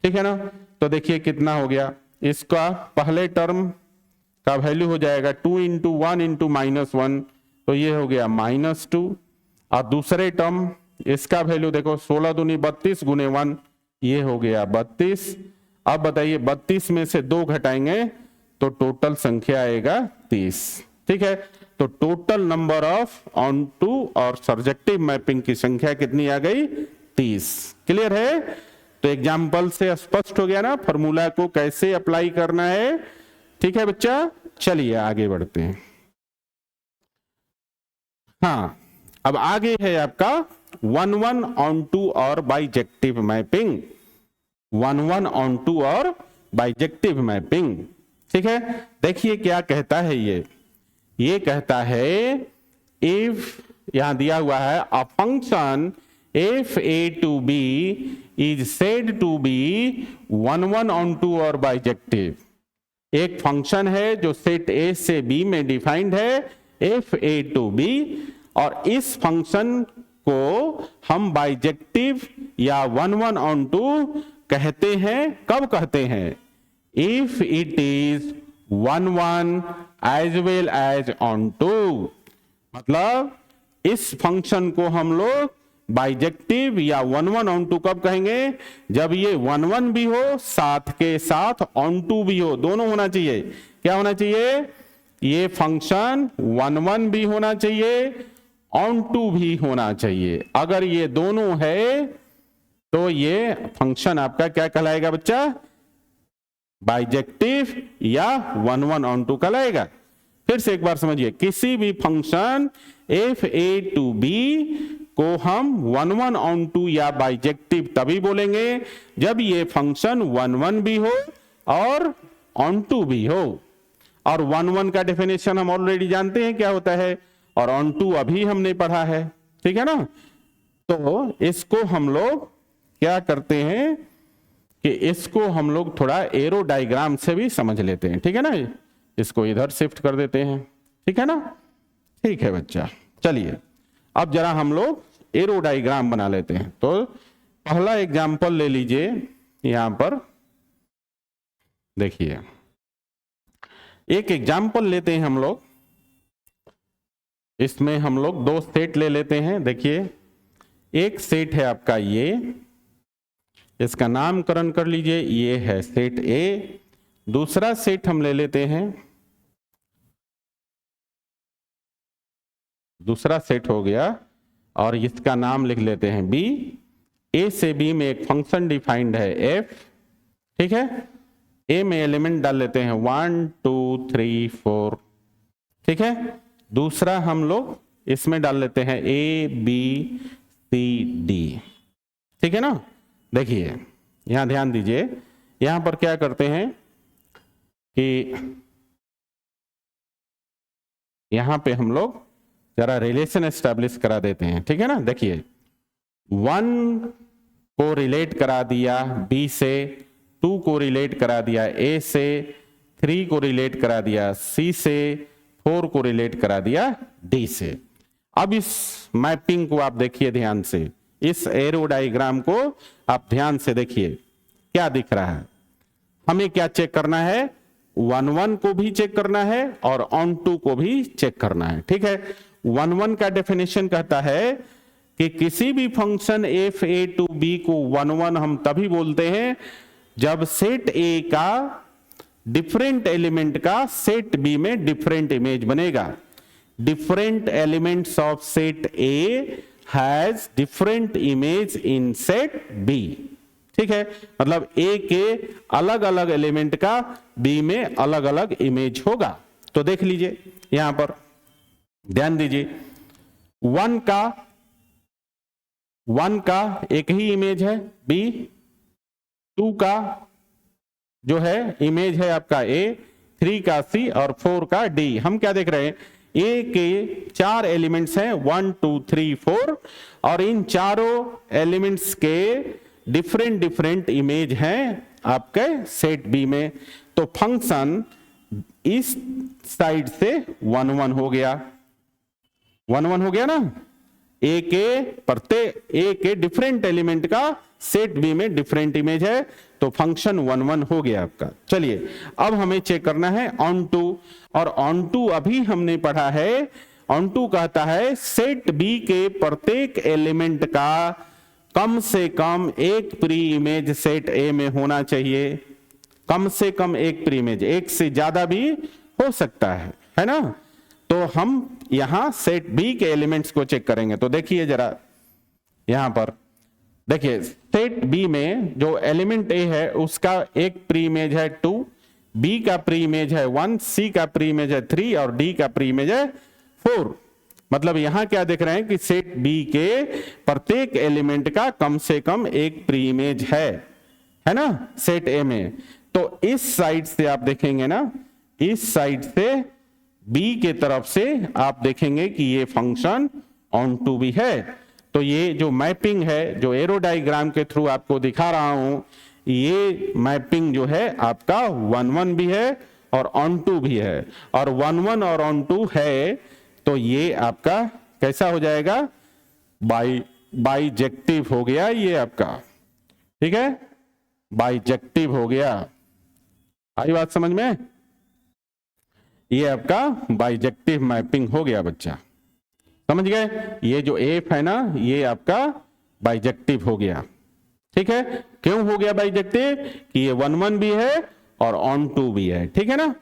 ठीक है ना, तो देखिए कितना हो गया, इसका पहले टर्म का वैल्यू हो जाएगा 2 इंटू 1 इंटू -1, तो ये हो गया -2 और दूसरे टर्म इसका वैल्यू देखो 16 दूनी 32 गुने 1, ये हो गया 32। अब बताइए 32 में से 2 घटाएंगे तो टोटल संख्या आएगा 30। ठीक है, तो total number of onto और सर्जेक्टिव मैपिंग की संख्या कितनी आ गई, 30। क्लियर है, तो एग्जाम्पल से स्पष्ट हो गया ना फॉर्मूला को कैसे अप्लाई करना है। ठीक है बच्चा, चलिए आगे बढ़ते हैं। हाँ, अब आगे है आपका 1-1 ऑन टू और बाइजेक्टिव मैपिंग। 1-1 ऑन टू और बाइजेक्टिव मैपिंग। ठीक है, देखिए क्या कहता है ये कहता है इफ, यहां दिया हुआ है a function F A to B is said to be 1-1 onto और बाइजेक्टिव। एक फंक्शन है जो सेट ए से बी में डिफाइंड है एफ ए टू बी, और इस फंक्शन को हम बाइजेक्टिव या 1-1 ऑन टू कहते हैं। कब कहते हैं, if it is 1-1 as well as onto. मतलब इस फंक्शन को हम लोग बाइजेक्टिव या 1-1 ऑन टू कब कहेंगे, जब ये 1-1 भी हो साथ के साथ ऑन टू भी हो, दोनों होना चाहिए। क्या होना चाहिए, ये फंक्शन 1-1 भी होना चाहिए, ऑन टू भी होना चाहिए। अगर ये दोनों है तो ये फंक्शन आपका क्या कहलाएगा बच्चा, बाइजेक्टिव या 1-1 ऑन टू कहलाएगा। फिर से एक बार समझिए, किसी भी function F A to B को हम 1-1 ऑन टू या बाइजेक्टिव तभी बोलेंगे जब ये फंक्शन 1-1 भी हो और ऑन टू भी हो। और 1-1 का डेफिनेशन हम ऑलरेडी जानते हैं क्या होता है, और ऑन टू अभी हमने पढ़ा है। ठीक है ना, तो इसको हम लोग क्या करते हैं कि इसको हम लोग थोड़ा एरो डायग्राम से भी समझ लेते हैं। ठीक है ना, इसको इधर शिफ्ट कर देते हैं। ठीक है ना, ठीक है बच्चा, चलिए अब जरा हम लोग एरो डायग्राम बना लेते हैं। तो पहला एग्जांपल ले लीजिए, यहां पर देखिए एक एग्जांपल लेते हैं हम लोग, इसमें हम लोग 2 सेट ले लेते हैं। देखिए एक सेट है आपका ये, इसका नामकरण कर लीजिए, ये है सेट ए। दूसरा सेट हम ले लेते हैं, दूसरा सेट हो गया और इसका नाम लिख लेते हैं बी। ए से बी में एक फंक्शन डिफाइंड है एफ। ठीक है, ए में एलिमेंट डाल लेते हैं 1 2 3 4। ठीक है, दूसरा हम लोग इसमें डाल लेते हैं ए बी सी डी। ठीक है ना, देखिए यहां ध्यान दीजिए, यहां पर क्या करते हैं कि यहां पे हम लोग जरा रिलेशन एस्टेब्लिश करा देते हैं। ठीक है ना, देखिए 1 को रिलेट करा दिया बी से, 2 को रिलेट करा दिया ए से, 3 को रिलेट करा दिया सी से, 4 को रिलेट करा दिया डी से। अब इस मैपिंग को आप देखिए ध्यान से, इस एरो डायग्राम को आप ध्यान से देखिए क्या दिख रहा है। हमें क्या चेक करना है, 1 को भी चेक करना है और ऑन टू को भी चेक करना है। ठीक है, 1 का डेफिनेशन कहता है कि किसी भी function F A to B को 1 हम तभी बोलते हैं जब सेट ए का डिफरेंट एलिमेंट का सेट बी में डिफरेंट इमेज बनेगा। Different elements of set A has different image in set B. ठीक है, मतलब ए के अलग अलग एलिमेंट का बी में अलग अलग इमेज होगा। तो देख लीजिए यहां पर ध्यान दीजिए, 1 का एक ही इमेज है बी, 2 का जो है इमेज है आपका ए, 3 का सी और 4 का डी। हम क्या देख रहे हैं, ए के 4 एलिमेंट्स हैं 1 2 3 4 और इन चारों एलिमेंट्स के डिफरेंट डिफरेंट इमेज हैं आपके सेट बी में। तो फंक्शन इस साइड से 1 1 हो गया, 1 1 हो गया ना। ए के डिफरेंट एलिमेंट का सेट बी में डिफरेंट इमेज है तो फंक्शन 1 1 हो गया आपका। चलिए अब हमें चेक करना है ऑन टू, और ऑन टू अभी हमने पढ़ा है, ऑन टू कहता है सेट बी के प्रत्येक एलिमेंट का कम से कम एक प्री इमेज सेट ए में होना चाहिए। कम से कम एक प्री इमेज, एक से ज्यादा भी हो सकता है ना। तो हम यहां सेट बी के एलिमेंट्स को चेक करेंगे। तो देखिए जरा यहां पर देखिए, सेट बी में जो एलिमेंट ए है उसका एक प्री इमेज है 2, बी का प्री इमेज है 1, सी का प्री इमेज है 3 और डी का प्री इमेज है 4। मतलब यहां क्या देख रहे हैं कि सेट बी के प्रत्येक एलिमेंट का कम से कम एक प्री इमेज है ना सेट ए में। तो इस साइड से आप देखेंगे ना, इस साइड से बी के तरफ से आप देखेंगे कि ये फंक्शन ऑन टू भी है। तो ये जो मैपिंग है, जो एरो डायग्राम के थ्रू आपको दिखा रहा हूं, ये मैपिंग जो है आपका 1 1 भी है और ऑन टू भी है। और 1 1 और ऑन टू है तो ये आपका कैसा हो जाएगा, बाइजेक्टिव हो गया ये आपका। ठीक है, बाइजेक्टिव हो गया। आई बात समझ में, ये आपका बाइजेक्टिव मैपिंग हो गया बच्चा, समझ गए। ये जो एफ है ना ये आपका बाइजेक्टिव हो गया। ठीक है, क्यों हो गया बाइजेक्टिव, कि ये 1 1 भी है और ऑन टू भी है। ठीक है ना।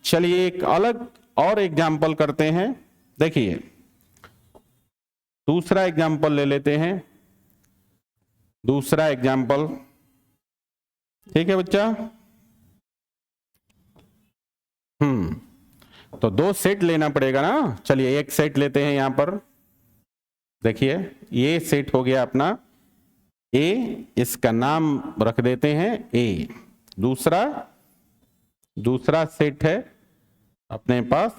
चलिए एक अलग और एग्जाम्पल करते हैं। देखिए दूसरा एग्जाम्पल ले लेते हैं, दूसरा एग्जाम्पल। ठीक है बच्चा, तो 2 सेट लेना पड़ेगा ना। चलिए एक सेट लेते हैं यहां पर। देखिए ये सेट हो गया अपना ए, इसका नाम रख देते हैं ए। दूसरा सेट है अपने पास,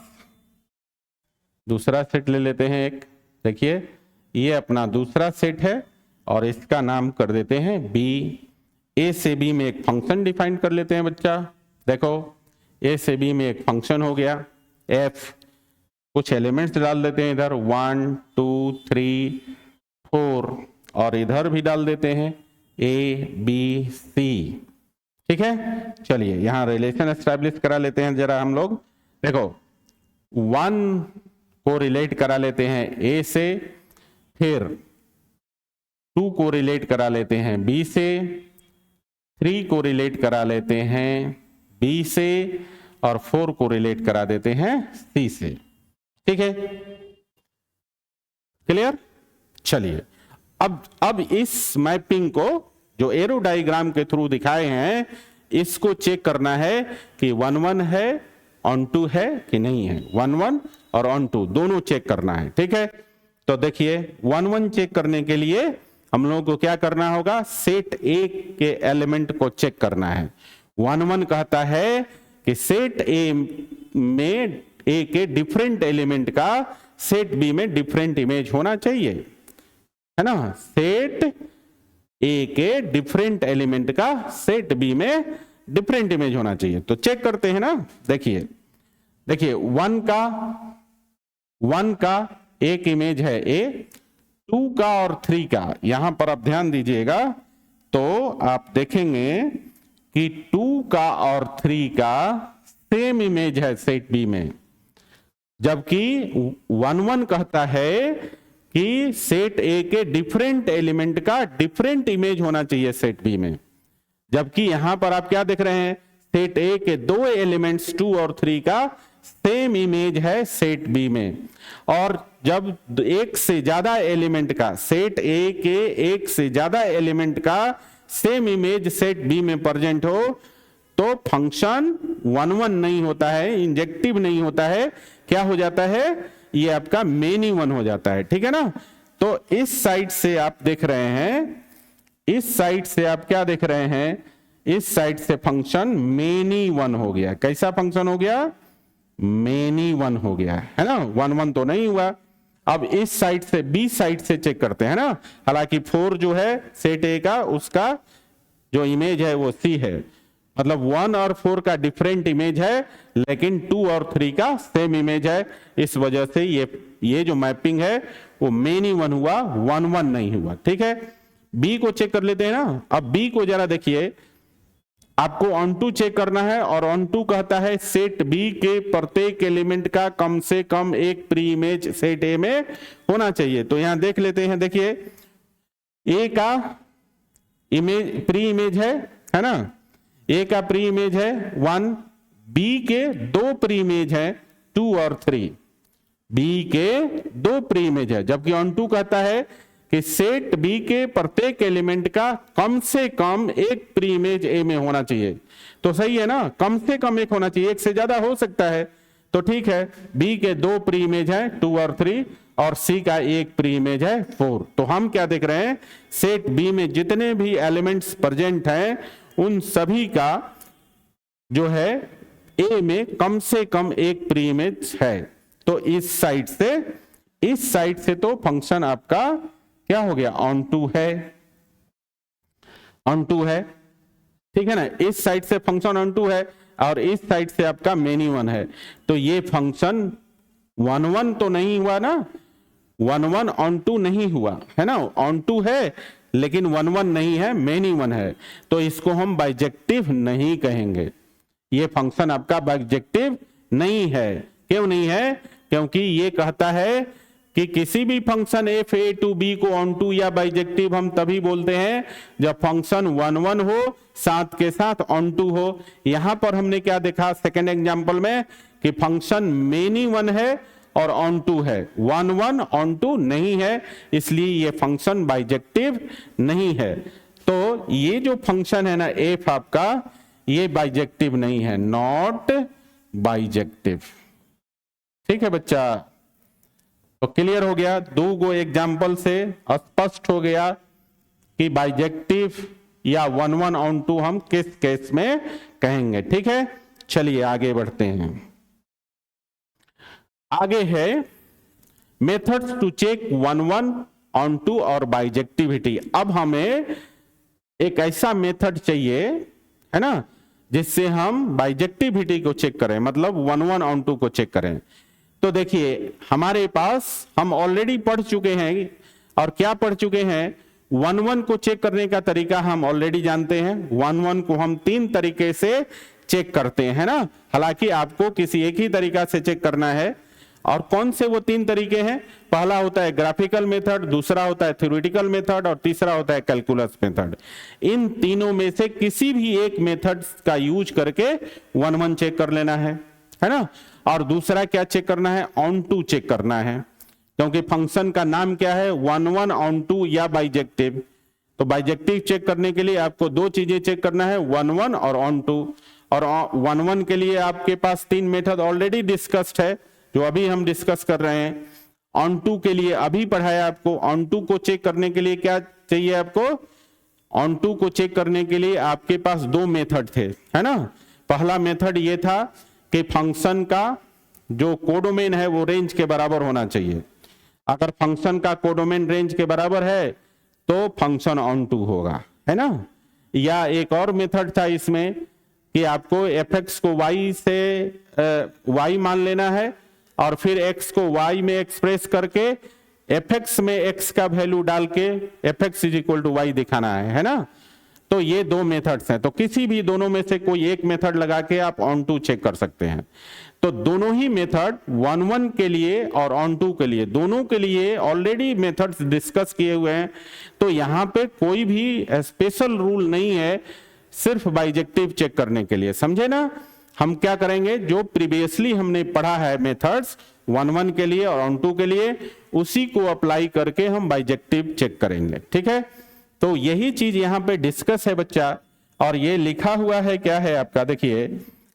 दूसरा सेट ले लेते हैं एक। देखिए ये अपना दूसरा सेट है और इसका नाम कर देते हैं बी। ए से बी में एक फंक्शन डिफाइन कर लेते हैं बच्चा। देखो ए से बी में एक फंक्शन हो गया एफ, कुछ एलिमेंट्स डाल देते हैं इधर 1 2 3 4 और इधर भी डाल देते हैं ए बी सी। ठीक है, चलिए यहां रिलेशन एस्टैब्लिश करा लेते हैं जरा हम लोग। देखो 1 को रिलेट करा लेते हैं ए से, फिर 2 को रिलेट करा लेते हैं बी से, 3 को रिलेट करा लेते हैं बी से और 4 को रिलेट करा देते हैं सी से। ठीक है, क्लियर। चलिए अब इस मैपिंग को जो एरो डायग्राम के थ्रू दिखाए हैं इसको चेक करना है कि 1 1 है, ऑन टू है कि नहीं है। 1 1 और ऑन टू दोनों चेक करना है। ठीक है, तो देखिए 1 1 चेक करने के लिए हम लोगों को क्या करना होगा, सेट ए के एलिमेंट को चेक करना है। 1 1 कहता है कि सेट ए में ए के डिफरेंट एलिमेंट का सेट बी में डिफरेंट इमेज होना चाहिए, है ना। सेट ए के डिफरेंट एलिमेंट का सेट बी में डिफरेंट इमेज होना चाहिए। तो चेक करते हैं ना, देखिए देखिए वन का एक इमेज है ए, 2 का और 3 का, यहां पर आप ध्यान दीजिएगा तो आप देखेंगे कि 2 का और 3 का सेम इमेज है सेट बी में, जबकि 1 कहता है कि सेट ए के डिफरेंट एलिमेंट का डिफरेंट इमेज होना चाहिए सेट बी में। जबकि यहां पर आप क्या देख रहे हैं, सेट ए के 2 एलिमेंट्स 2 और 3 का सेम इमेज है सेट बी में। और जब एक से ज्यादा एलिमेंट का, सेट ए के एक से ज्यादा एलिमेंट का सेम इमेज सेट बी में प्रेजेंट हो तो फंक्शन 1 नहीं होता है, इंजेक्टिव नहीं होता है, क्या हो जाता है, ये आपका मेनी वन हो जाता है। ठीक है ना। तो इस साइड से आप देख रहे हैं, इस साइड से आप क्या देख रहे हैं, इस साइड से फंक्शन मेनी वन हो गया। कैसा फंक्शन हो गया, मेनी वन हो गया है ना, 1 तो नहीं हुआ। अब इस साइड से, बी साइड से चेक करते हैं ना, हालांकि 4 जो है सेट ए का, उसका जो इमेज है वो सी है, मतलब 1 और 4 का डिफरेंट इमेज है, लेकिन 2 और 3 का सेम इमेज है। इस वजह से ये जो मैपिंग है वो मेनी वन हुआ, 1 नहीं हुआ। ठीक है। बी को चेक कर लेते हैं ना। अब बी को जरा देखिए, आपको ऑन टू चेक करना है, और ऑन टू कहता है सेट बी के प्रत्येक एलिमेंट का कम से कम एक प्री इमेज सेट ए में होना चाहिए। तो यहां देख लेते हैं, देखिए ए का इमेज प्री इमेज है ना, ए का प्री इमेज है 1, बी के 2 प्री इमेज है 2 और 3, बी के 2 प्री इमेज है। जबकि ऑन टू कहता है कि सेट बी के प्रत्येक एलिमेंट का कम से कम एक प्री इमेज ए में होना चाहिए। तो सही है ना, कम से कम एक होना चाहिए, एक से ज्यादा हो सकता है। तो ठीक है, बी के 2 प्री इमेज है 2 और 3, और सी का एक प्री इमेज है 4। तो हम क्या देख रहे हैं, सेट बी में जितने भी एलिमेंट्स प्रेजेंट हैं उन सभी का जो है ए में कम से कम एक प्री इमेज है। तो इस साइड से तो फंक्शन आपका क्या हो गया, ऑन टू है, ऑन टू है। ठीक है ना, इस साइड से फंक्शन ऑन टू है और इस साइड से आपका मेनी वन है। तो ये फंक्शन 1 तो नहीं हुआ ना, 1 ऑन टू नहीं हुआ है ना, ऑन टू है लेकिन 1 नहीं है, मेनी वन है। तो इसको हम बाइजेक्टिव नहीं कहेंगे, ये फंक्शन आपका बाइजेक्टिव नहीं है। क्यों नहीं है, क्योंकि ये कहता है कि किसी भी function F A to B को ऑन टू या बाइजेक्टिव हम तभी बोलते हैं जब फंक्शन 1 हो, साथ के साथ ऑन टू हो। यहां पर हमने क्या देखा सेकेंड एग्जांपल में, कि फंक्शन मेनी वन है और ऑन टू है, 1 ऑन टू नहीं है, इसलिए ये फंक्शन बाइजेक्टिव नहीं है। तो ये जो फंक्शन है ना एफ आपका, ये बाइजेक्टिव नहीं है, नॉट बाइजेक्टिव। ठीक है बच्चा, तो क्लियर हो गया, 2 एग्जाम्पल से स्पष्ट हो गया कि बाइजेक्टिव या 1 ऑन टू हम किस केस में कहेंगे। ठीक है, चलिए आगे बढ़ते हैं। आगे है methods to check 1 onto और बाइजेक्टिविटी। अब हमें एक ऐसा मेथड चाहिए है ना जिससे हम बाइजेक्टिविटी को चेक करें, मतलब 1 ऑन टू को चेक करें। तो देखिए हमारे पास हम ऑलरेडी पढ़ चुके हैं, और क्या पढ़ चुके हैं, 1 को चेक करने का तरीका हम ऑलरेडी जानते हैं। 1 को हम 3 तरीके से चेक करते हैं ना, हालांकि आपको किसी एक ही तरीका से चेक करना है। और कौन से वो 3 तरीके हैं, पहला होता है ग्राफिकल मेथड, दूसरा होता है थ्योरेटिकल मेथड, और तीसरा होता है कैलकुलस मेथड। इन तीनों में से किसी भी एक मेथड का यूज करके 1 चेक कर लेना है ना। और दूसरा क्या चेक करना है, ऑन टू चेक करना है, क्योंकि फंक्शन का नाम क्या है, 1 ऑन टू या बाइजेक्टिव। तो बाइजेक्टिव चेक करने के लिए आपको 2 चीजें चेक करना है, 1 और ऑन टू। और 1 के लिए आपके पास 3 मेथड ऑलरेडी डिस्कस्ड है, जो अभी हम डिस्कस कर रहे हैं। ऑन टू के लिए अभी पढ़ाया आपको। ऑन टू को चेक करने के लिए क्या चाहिए आपको, ऑन टू को चेक करने के लिए आपके पास 2 मेथड थे, है ना। पहला मेथड ये था कि फंक्शन का जो कोडोमेन है वो रेंज के बराबर होना चाहिए। अगर फंक्शन का कोडोमेन रेंज के बराबर है तो फंक्शन ऑन टू होगा, है ना। या एक और मेथड था इसमें कि आपको fx को y से y मान लेना है और फिर x को y में एक्सप्रेस करके fx में x का वैल्यू डाल के fx is equal to y दिखाना है ना। तो ये दो मेथड्स हैं, तो किसी भी दोनों में से कोई एक मेथड लगा के आप ऑन टू चेक कर सकते हैं। तो दोनों ही मेथड 1-1 के लिए और ऑन टू के लिए, दोनों के लिए ऑलरेडी मेथड्स डिस्कस किए हुए हैं। तो यहां पे कोई भी स्पेशल रूल नहीं है सिर्फ बाइजेक्टिव चेक करने के लिए, समझे ना। हम क्या करेंगे, जो प्रीवियसली हमने पढ़ा है मेथड्स 1-1 के लिए और ऑन टू के लिए, उसी को अप्लाई करके हम बाइजेक्टिव चेक करेंगे, ठीक है। तो यही चीज यहां पे डिस्कस है बच्चा। और ये लिखा हुआ है, क्या है आपका, देखिए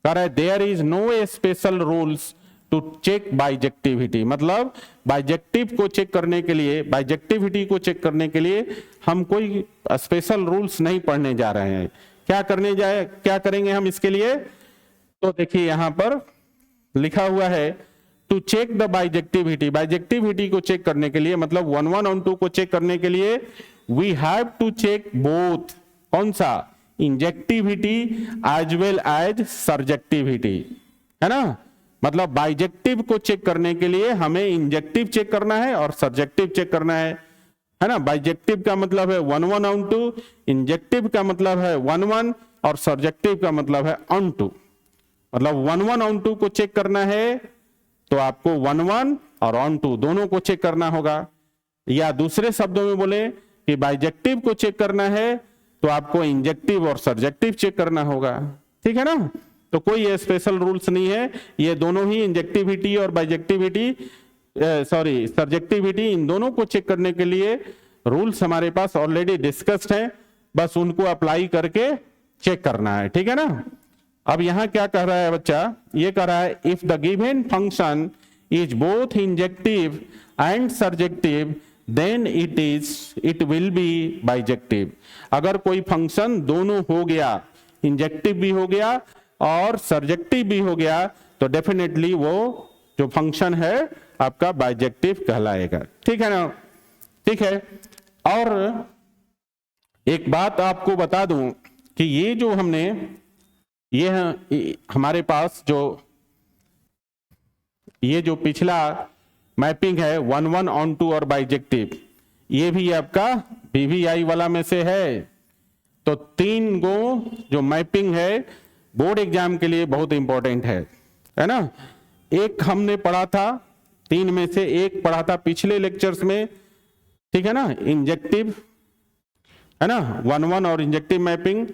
कह रहा है there is no special rules to check bijectivity. मतलब बाइजेक्टिव को चेक करने के लिए, बाइजेक्टिविटी को चेक करने के लिए हम कोई स्पेशल रूल्स नहीं पढ़ने जा रहे हैं। क्या करेंगे हम इसके लिए, तो देखिए यहां पर लिखा हुआ है टू चेक द बाइजेक्टिविटी। बाइजेक्टिविटी को चेक करने के लिए, मतलब 1-1 ऑन टू को चेक करने के लिए we have to check both, कौन सा, injectivity as well as surjectivity, है ना। मतलब बाइजेक्टिव को चेक करने के लिए हमें इंजेक्टिव चेक करना है और सर्जेक्टिव चेक करना है ना। बाइजेक्टिव का मतलब है 1-1 ऑन टू, इंजेक्टिव का मतलब है 1-1 और सर्जेक्टिव का मतलब है ऑन टू। मतलब 1-1 ऑन टू को चेक करना है तो आपको 1-1 और ऑन टू दोनों को चेक करना होगा। या दूसरे शब्दों में बोले कि बाइजेक्टिव को चेक करना है तो आपको इंजेक्टिव और सर्जेक्टिव चेक करना होगा, ठीक है ना। तो कोई स्पेशल रूल्स नहीं है, ये दोनों ही इंजेक्टिविटी और बाइजेक्टिविटी सर्जेक्टिविटी, इन दोनों को चेक करने के लिए रूल्स हमारे पास ऑलरेडी डिस्कस्ड हैं, बस उनको अप्लाई करके चेक करना है, ठीक है ना। अब यहां क्या कह रहा है बच्चा, ये कह रहा है if the given function is both injective and surjective then it will be bijective. अगर कोई फंक्शन दोनों हो गया, इंजेक्टिव भी हो गया और सर्जेक्टिव भी हो गया, तो डेफिनेटली वो जो फंक्शन है आपका बाइजेक्टिव कहलाएगा, ठीक है ना। ठीक है, और एक बात आपको बता दूं कि ये जो हमने ये हमारे पास ये जो पिछला मैपिंग है 1-1 ऑन टू और बाइजेक्टिव, ये भी आपका BVI वाला में से है। तो 3 गो जो मैपिंग है बोर्ड एग्जाम के लिए बहुत इंपॉर्टेंट है ना। एक हमने पढ़ा था, 3 में से एक पढ़ा था पिछले लेक्चर्स में, ठीक है ना, इंजेक्टिव, है ना, 1-1 और इंजेक्टिव मैपिंग।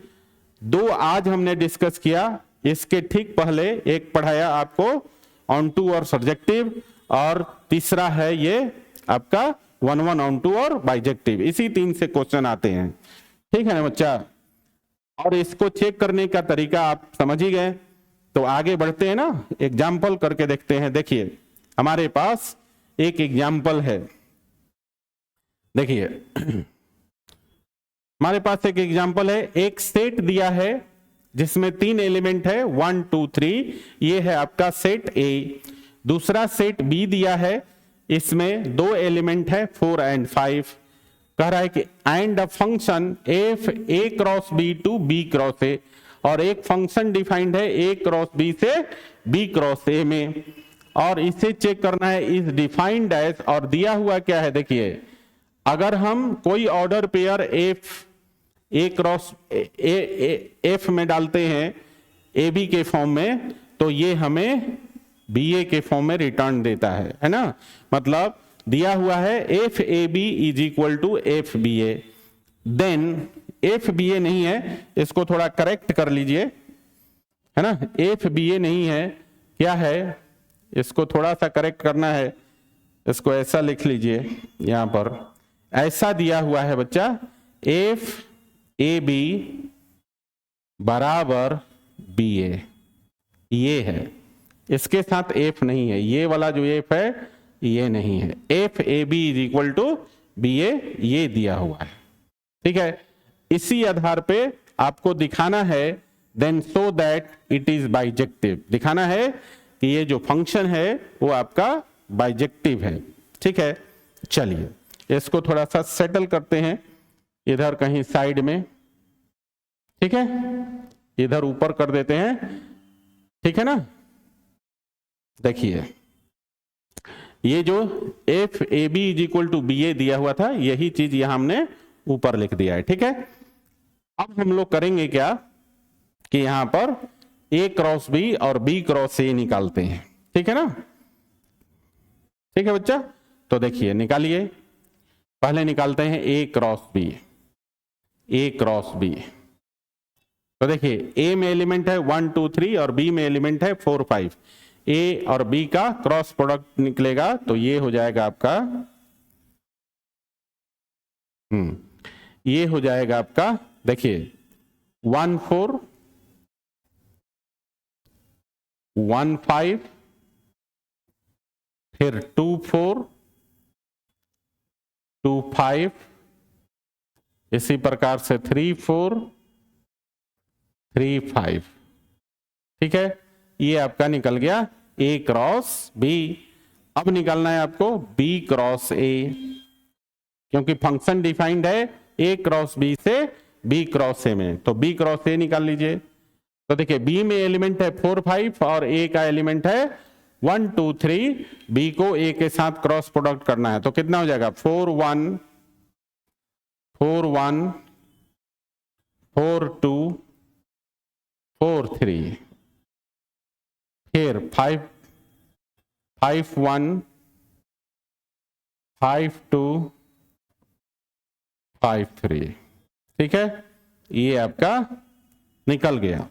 2 आज हमने डिस्कस किया, इसके ठीक पहले एक पढ़ाया आपको ऑन टू और सर्जेक्टिव, और तीसरा है ये आपका 1-1 ऑन टू और बाइजेक्टिव। इसी 3 से क्वेश्चन आते हैं, ठीक है ना बच्चा। और इसको चेक करने का तरीका आप समझ ही गए, तो आगे बढ़ते हैं ना, एग्जाम्पल करके देखते हैं। देखिए हमारे पास एक एग्जाम्पल है, देखिए हमारे पास एक एग्जाम्पल है, एक सेट दिया है जिसमें 3 एलिमेंट है 1 2 3, ये है आपका सेट ए। दूसरा सेट बी दिया है, इसमें 2 एलिमेंट है 4 और 5। कह रहा है कि and a function F A cross B to B cross A, और एक फंक्शन डिफाइंड है ए क्रॉस बी से बी क्रॉस ए में, और इसे चेक करना है इज डिफाइंड एज, और दिया हुआ क्या है, देखिए अगर हम कोई order pair F A cross F में डालते हैं ए बी के फॉर्म में, तो ये हमें बी ए के फॉर्म में रिटर्न देता है ना। मतलब दिया हुआ है F A B is equal to F B A, then F B A नहीं है, इसको थोड़ा करेक्ट कर लीजिए, है ना, एफ बी ए नहीं है, क्या है, इसको थोड़ा सा करेक्ट करना है, इसको ऐसा लिख लीजिए, यहां पर ऐसा दिया हुआ है बच्चा, एफ ए बी बराबर बी ए, ये है, इसके साथ एफ नहीं है, ये वाला जो एफ है ये नहीं है, F A B is equal to B A, ये दिया हुआ है, ठीक है। इसी आधार पे आपको दिखाना है, then so that it is bijective, दिखाना है कि ये जो फंक्शन है वो आपका बाइजेक्टिव है, ठीक है। चलिए इसको थोड़ा सा सेटल करते हैं, इधर कहीं साइड में, ठीक है, इधर ऊपर कर देते हैं, ठीक है ना। देखिए ये जो F A B is equal to B A दिया हुआ था, यही चीज यहां हमने ऊपर लिख दिया है, ठीक है। अब हम लोग करेंगे क्या कि यहां पर ए क्रॉस बी और बी क्रॉस ए निकालते हैं, ठीक है ना। ठीक है बच्चा, तो देखिए निकालिए, पहले निकालते हैं ए क्रॉस बी, ए क्रॉस बी। तो देखिए ए में एलिमेंट है 1 2 3 और बी में एलिमेंट है 4 5। ए और बी का क्रॉस प्रोडक्ट निकलेगा तो ये हो जाएगा आपका ये हो जाएगा आपका, देखिए 1 4 1 5, फिर 2 4 2 5, इसी प्रकार से 3 4 3 5, ठीक है। ये आपका निकल गया ए क्रॉस बी। अब निकालना है आपको बी क्रॉस ए, क्योंकि फंक्शन डिफाइंड है ए क्रॉस बी से बी क्रॉस ए में, तो बी क्रॉस ए निकाल लीजिए। तो देखिए बी में एलिमेंट है 4 5 और ए का एलिमेंट है 1 2 3। बी को ए के साथ क्रॉस प्रोडक्ट करना है, तो कितना हो जाएगा 4 1 4 1 4 2 4 3, फिर 5 5 1 5 2 5 3, ठीक है। ये आपका निकल गया,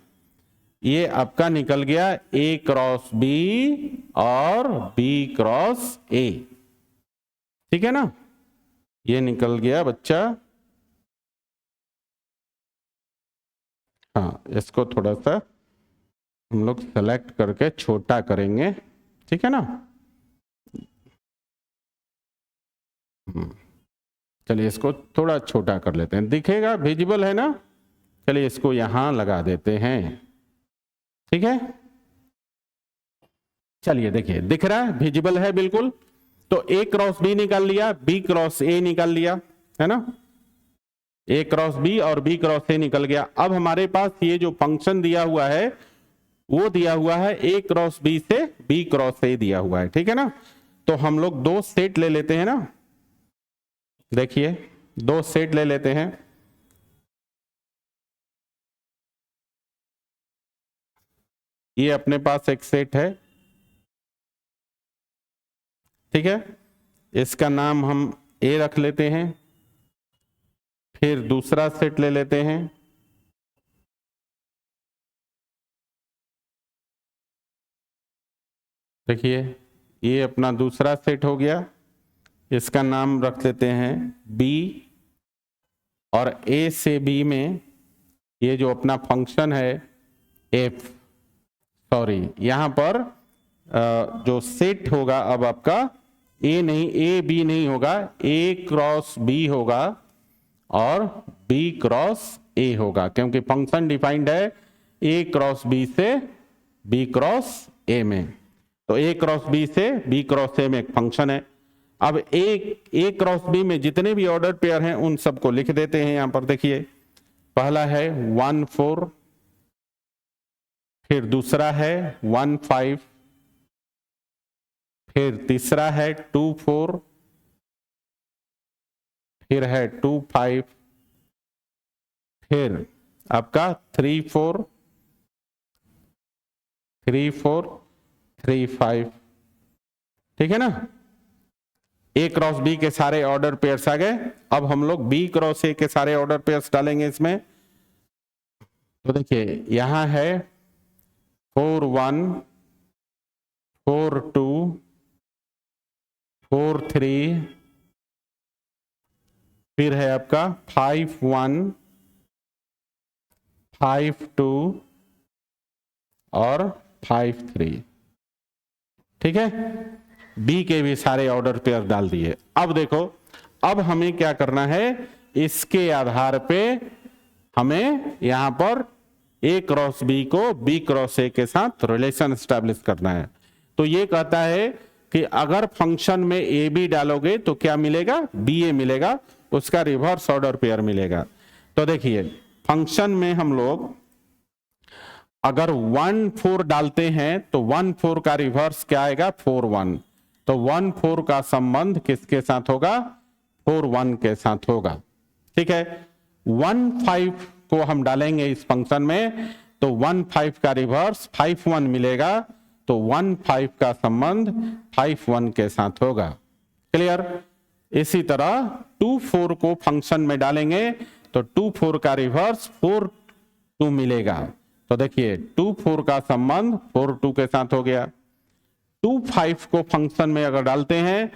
ये आपका निकल गया ए क्रॉस बी और बी क्रॉस ए, ठीक है ना। ये निकल गया बच्चा। हाँ, इसको थोड़ा सा हम लोग सेलेक्ट करके छोटा करेंगे, ठीक है ना। चलिए इसको थोड़ा छोटा कर लेते हैं, दिखेगा, विजिबल है ना। चलिए इसको यहां लगा देते हैं, ठीक है। चलिए देखिए दिख रहा है, विजिबल है बिल्कुल। तो ए क्रॉस बी निकाल लिया, बी क्रॉस ए निकाल लिया, है ना। ए क्रॉस बी और बी क्रॉस ए निकल गया। अब हमारे पास ये जो फंक्शन दिया हुआ है वो दिया हुआ है ए क्रॉस बी से बी क्रॉस ए दिया हुआ है, ठीक है ना। तो हम लोग दो सेट ले लेते हैं ना, देखिए दो सेट ले लेते हैं। ये अपने पास एक सेट है, ठीक है। इसका नाम हम ए रख लेते हैं। फिर दूसरा सेट ले लेते हैं, देखिए ये अपना दूसरा सेट हो गया। इसका नाम रख लेते हैं बी, और ए से बी में ये जो अपना फंक्शन है एफ, सॉरी यहां पर जो सेट होगा अब आपका ए नहीं, ए बी नहीं होगा, ए क्रॉस बी होगा और बी क्रॉस ए होगा, क्योंकि फंक्शन डिफाइंड है ए क्रॉस बी से बी क्रॉस ए में। तो ए क्रॉस बी से बी क्रॉस ए में एक फंक्शन है। अब ए क्रॉस बी में जितने भी ऑर्डर पेयर हैं उन सबको लिख देते हैं यहां पर। देखिए पहला है 1 4, फिर दूसरा है 1 5, फिर तीसरा है 2 4, फिर है 2 5, फिर आपका 3 4 3 4 3 5, ठीक है ना। ए क्रॉस बी के सारे ऑर्डर पेयर्स आ गए। अब हम लोग बी क्रॉस ए के सारे ऑर्डर पेयर्स डालेंगे इसमें। तो देखिए यहां है 4 1 4 2 4 3, फिर है आपका 5 1 5 2 और 5 3, ठीक है। बी के भी सारे ऑर्डर पेयर डाल दिए। अब देखो अब हमें क्या करना है, इसके आधार पे हमें यहां पर ए क्रॉस बी को बी क्रॉस ए के साथ रिलेशन एस्टैब्लिश करना है। तो ये कहता है कि अगर फंक्शन में ए बी डालोगे तो क्या मिलेगा, बी ए मिलेगा, उसका रिवर्स ऑर्डर पेयर मिलेगा। तो देखिए फंक्शन में हम लोग अगर 1 4 डालते हैं तो 1 4 का रिवर्स क्या आएगा 4 1। तो 1 4 का संबंध किसके साथ होगा 4 1 के साथ होगा। ठीक है, 1 5 को हम डालेंगे इस फंक्शन में तो 1 5 का रिवर्स 5 1 मिलेगा। तो 1 5 का संबंध 5 1 के साथ होगा। क्लियर। इसी तरह 2 4 को फंक्शन में डालेंगे तो 2 4 का रिवर्स 4 2 मिलेगा। तो देखिए 2 4 का संबंध 4 2 के साथ हो गया। 2 5 को फंक्शन में अगर डालते हैं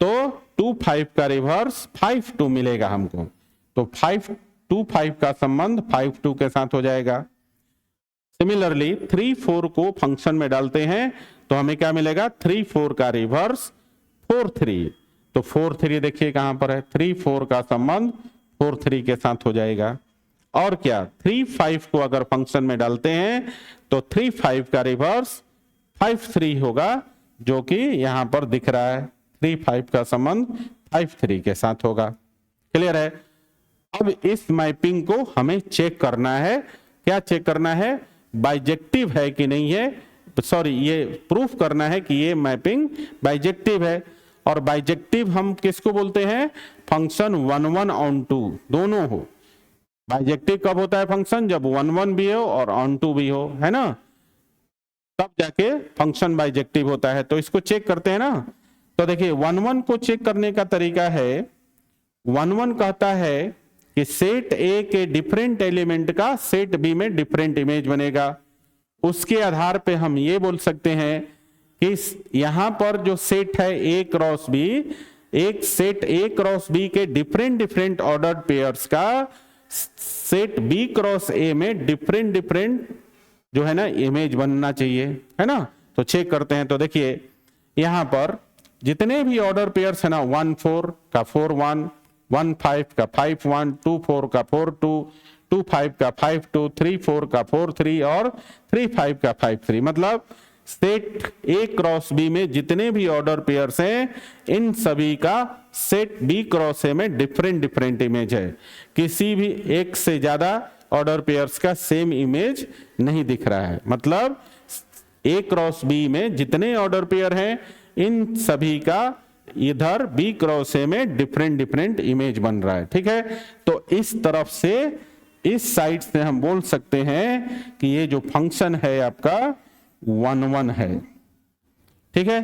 तो 2 5 का रिवर्स 5 2 मिलेगा हमको। तो 2 5 का संबंध 5 2 के साथ हो जाएगा। सिमिलरली 3 4 को फंक्शन में डालते हैं तो हमें क्या मिलेगा 3 4 का रिवर्स 4 3। तो 4 3 देखिए कहां पर है 3 4 का संबंध 4 3 के साथ हो जाएगा। और क्या 3 5 को अगर फंक्शन में डालते हैं तो 3 5 का रिवर्स 5 3 होगा, जो कि यहां पर दिख रहा है 3 5 का संबंध 5 3 के साथ होगा। क्लियर है। अब इस मैपिंग को हमें चेक करना है। क्या चेक करना है, बाइजेक्टिव है कि नहीं है, सॉरी ये प्रूफ करना है कि ये मैपिंग बाइजेक्टिव है। और बाइजेक्टिव हम किसको बोलते हैं, फंक्शन 1 1 ऑन 2 दोनों हो। बाइजेक्टिव कब होता है फंक्शन, जब 1 1 भी हो और ऑन 2 भी हो, है ना, तब जाके फंक्शन बाइजेक्टिव होता है। तो इसको चेक करते हैं ना। तो देखिए 1 1 को चेक करने का तरीका है, 1 1 कहता है कि सेट ए के डिफरेंट एलिमेंट का सेट बी में डिफरेंट इमेज बनेगा। उसके आधार पे हम ये बोल सकते हैं कि यहां पर जो सेट है ए क्रॉस बी, एक सेट ए क्रॉस बी के डिफरेंट डिफरेंट ऑर्डर्ड पेयर्स का सेट बी क्रॉस ए में डिफरेंट डिफरेंट जो है ना इमेज बनना चाहिए, है ना। तो चेक करते हैं। तो देखिए यहां पर जितने भी ऑर्डर पेयर्स है ना 1 4 का 4 1, 1 5 का 5 1, 2 4 का 4 2, 2 5 का 5 2, 3 4 का 4 3 और 3 5 का 5 3। मतलब सेट ए क्रॉस बी में जितने भी ऑर्डर पेयर्स हैं इन सभी का सेट बी क्रॉस ए में डिफरेंट डिफरेंट इमेज है। किसी भी एक से ज्यादा ऑर्डर पेयर्स का सेम इमेज नहीं दिख रहा है। मतलब ए क्रॉस बी में जितने ऑर्डर पेयर हैं इन सभी का इधर बी क्रॉस ए में डिफरेंट डिफरेंट इमेज बन रहा है। ठीक है, तो इस तरफ से इस साइड से हम बोल सकते हैं कि ये जो फंक्शन है आपका 1 1 है। ठीक है,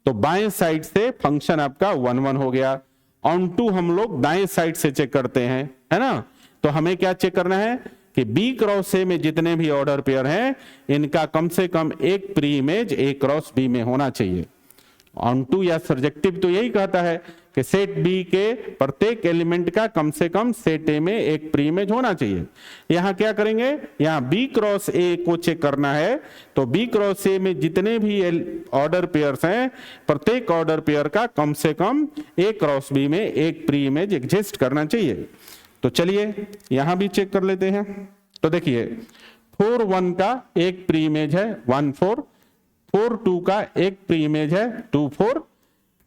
तो बाएं साइड से फंक्शन आपका 1 1 हो गया। ऑन टू हम लोग दाएं साइड से चेक करते हैं, है ना। तो हमें क्या चेक करना है कि बी क्रॉस ए में जितने भी ऑर्डर पेयर हैं इनका कम से कम एक pre image A cross B में होना चाहिए। ऑन टू या सब्जेक्टिव तो यही कहता है कि सेट बी के प्रत्येक एलिमेंट का कम से कम सेट ए में एक प्री इमेज होना चाहिए। यहां क्या करेंगे, यहां बी क्रॉस ए को चेक करना है। तो बी क्रॉस ए में जितने भी ऑर्डर पेयर्स हैं प्रत्येक ऑर्डर पेयर का कम से कम ए क्रॉस बी में एक प्री इमेज एग्जिस्ट करना चाहिए। तो चलिए यहां भी चेक कर लेते हैं। तो देखिए 4 1 का एक प्री इमेज है 1 4, 4 2 का एक प्री इमेज है 2 4,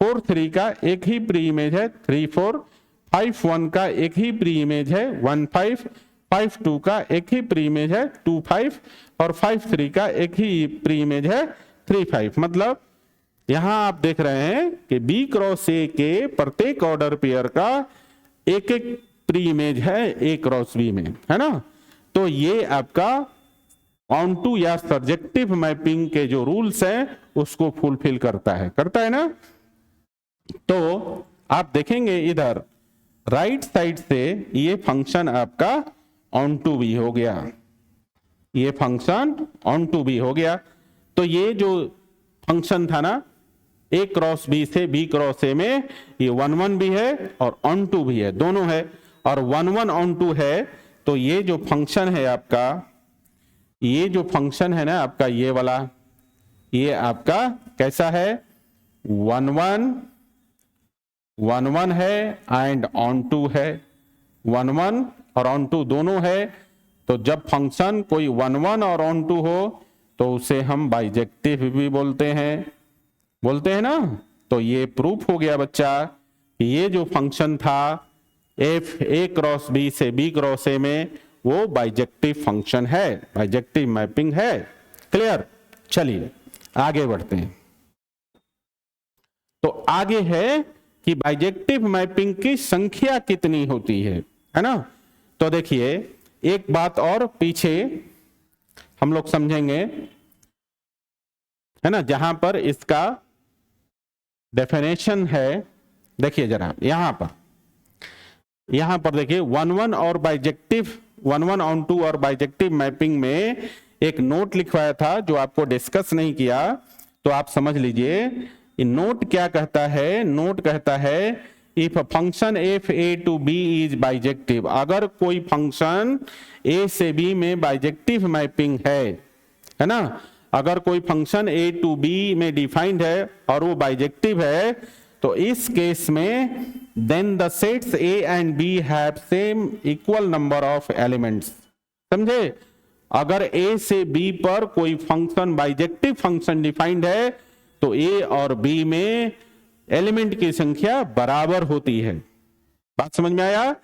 4 3 का एक ही प्री इमेज है 3 4, 5 1 का एक ही प्री इमेज है 1 5, 5 2 का एक ही प्री इमेज है 2 5 और 5 3 का एक ही प्री इमेज है 3 5। मतलब यहां आप देख रहे हैं कि बी क्रॉस ए के प्रत्येक ऑर्डर पेयर का एक एक प्री इमेज है ए क्रॉस बी में, है ना। तो ये आपका ऑन टू या सब्जेक्टिव मैपिंग के जो रूल्स हैं उसको फुलफिल करता है ना। तो आप देखेंगे इधर राइट साइड से ये फंक्शन आपका ऑन टू भी हो गया, ये फंक्शन ऑन टू भी हो गया। तो ये जो फंक्शन था ना ए क्रॉस बी से बी क्रॉस ए में, ये 1 1 भी है और ऑन टू भी है, दोनों है। और 1 1 ऑन टू है तो ये जो फंक्शन है आपका, ये जो फंक्शन है ना आपका ये वाला, ये आपका कैसा है 1 1 है एंड ऑन टू है। 1 1 और ऑन टू दोनों है। तो जब फंक्शन कोई 1 1 और ऑन टू हो तो उसे हम बाइजेक्टिव भी बोलते हैं ना। तो ये प्रूफ हो गया बच्चा कि ये जो फंक्शन था एफ ए क्रॉस बी से बी क्रॉस ए में वो बाइजेक्टिव फंक्शन है, बाइजेक्टिव मैपिंग है। क्लियर? चलिए आगे बढ़ते हैं। तो आगे है कि बाइजेक्टिव मैपिंग की संख्या कितनी होती है ना? तो देखिए एक बात और पीछे हम लोग समझेंगे, है ना, जहां पर इसका डेफिनेशन है। देखिए जरा यहां पर देखिए 1-1 और बाइजेक्टिव 1-1 ऑन टू और बाइजेक्टिव मैपिंग में एक नोट लिखवाया था जो आपको डिस्कस नहीं किया, तो आप समझ लीजिए। नोट क्या कहता है? नोट कहता है if function F A to B is bijective, अगर कोई फंक्शन ए से बी में बाइजेक्टिव मैपिंग है ना, अगर कोई फंक्शन ए टू बी में डिफाइंड है और वो बाइजेक्टिव है, तो इस केस में then the sets A and B have same equal number of elements. समझे? अगर ए से बी पर कोई फंक्शन बाइजेक्टिव फंक्शन डिफाइंड है तो ए और बी में एलिमेंट की संख्या बराबर होती है। बात समझ में आया?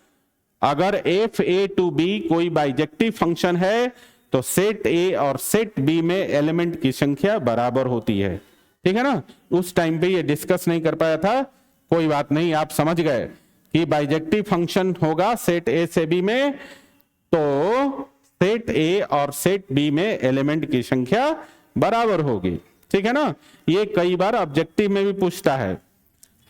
अगर एफ ए टू बी कोई बाइजेक्टिव फंक्शन है तो सेट ए और सेट बी में एलिमेंट की संख्या बराबर होती है। ठीक है ना? उस टाइम पे ये डिस्कस नहीं कर पाया था, कोई बात नहीं, आप समझ गए कि बाइजेक्टिव फंक्शन होगा सेट ए से बी में, तो सेट ए और सेट बी में एलिमेंट की संख्या बराबर होगी। ठीक है ना? ये कई बार ऑब्जेक्टिव में भी पूछता है।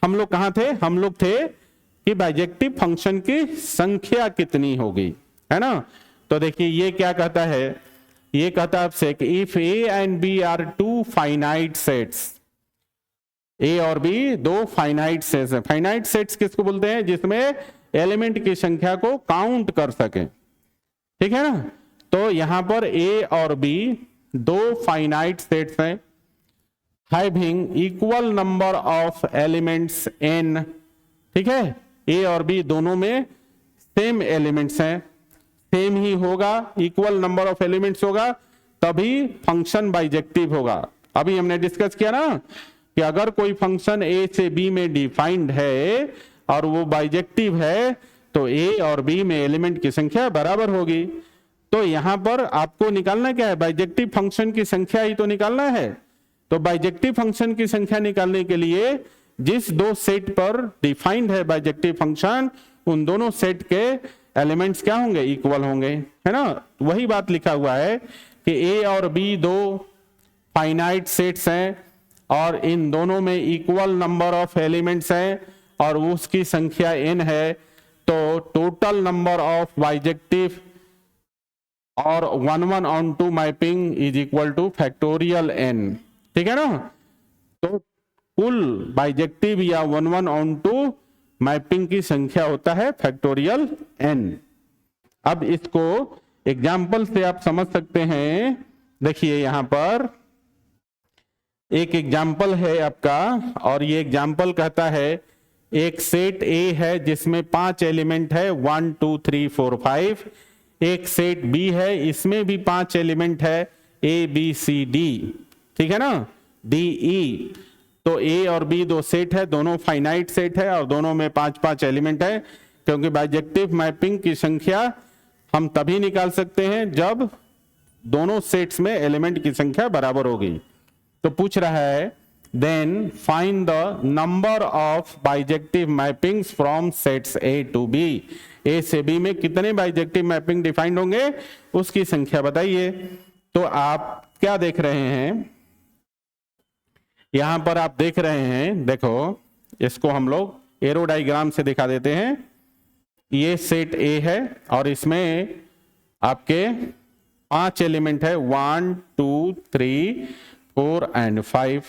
हम लोग कहां थे? हम लोग थे कि बाइजेक्टिव फंक्शन की संख्या कितनी होगी, है ना? तो देखिए ये क्या कहता है, ये कहता है आपसे कि if A and B are two finite sets, A और बी दो फाइनाइट सेट्स है। फाइनाइट सेट्स किसको बोलते हैं? जिसमें एलिमेंट की संख्या को काउंट कर सके। ठीक है ना? तो यहां पर ए और बी दो फाइनाइट सेट्स हैं having equal number of elements N. ठीक है? ए और बी दोनों में सेम एलिमेंट्स हैं, सेम ही होगा, इक्वल नंबर ऑफ एलिमेंट्स होगा, तभी फंक्शन बाइजेक्टिव होगा। अभी हमने डिस्कस किया ना कि अगर कोई फंक्शन ए से बी में डिफाइंड है और वो बाइजेक्टिव है तो ए और बी में एलिमेंट की संख्या बराबर होगी। तो यहां पर आपको निकालना क्या है? बाइजेक्टिव फंक्शन की संख्या ही तो निकालना है। तो बाइजेक्टिव फंक्शन की संख्या निकालने के लिए जिस दो सेट पर डिफाइंड है बाइजेक्टिव फंक्शन, उन दोनों सेट के एलिमेंट्स क्या होंगे? इक्वल होंगे, है ना? वही बात लिखा हुआ है कि ए और बी दो फाइनाइट सेट्स हैं और इन दोनों में इक्वल नंबर ऑफ एलिमेंट्स हैं और उसकी संख्या n है, तो टोटल नंबर ऑफ बाइजेक्टिव और 1-1 onto mapping is equal to factorial n। ठीक है ना? तो कुल बाइजेक्टिव या 1-1 ऑन टू मैपिंग की संख्या होता है फैक्टोरियल n। अब इसको एग्जाम्पल से आप समझ सकते हैं। देखिए यहां पर एक एग्जाम्पल है आपका, और ये एग्जाम्पल कहता है एक सेट ए है जिसमें 5 एलिमेंट है 1 2 3 4 5। एक सेट बी है, इसमें भी 5 एलिमेंट है ए बी सी डी। ठीक है ना? D E. तो ए और बी दो सेट है, दोनों फाइनाइट सेट है और दोनों में 5-5 एलिमेंट है, क्योंकि बाइजेक्टिव मैपिंग की संख्या हम तभी निकाल सकते हैं जब दोनों सेट्स में एलिमेंट की संख्या बराबर होगी। तो पूछ रहा है then find the number of bijective mappings from sets A to B. A से बी में कितने बाइजेक्टिव मैपिंग डिफाइंड होंगे उसकी संख्या बताइए। तो आप क्या देख रहे हैं? यहां पर आप देख रहे हैं, देखो इसको हम लोग एरो डायग्राम से दिखा देते हैं। ये सेट ए है और इसमें आपके 5 एलिमेंट है 1 2 3 4 एंड 5।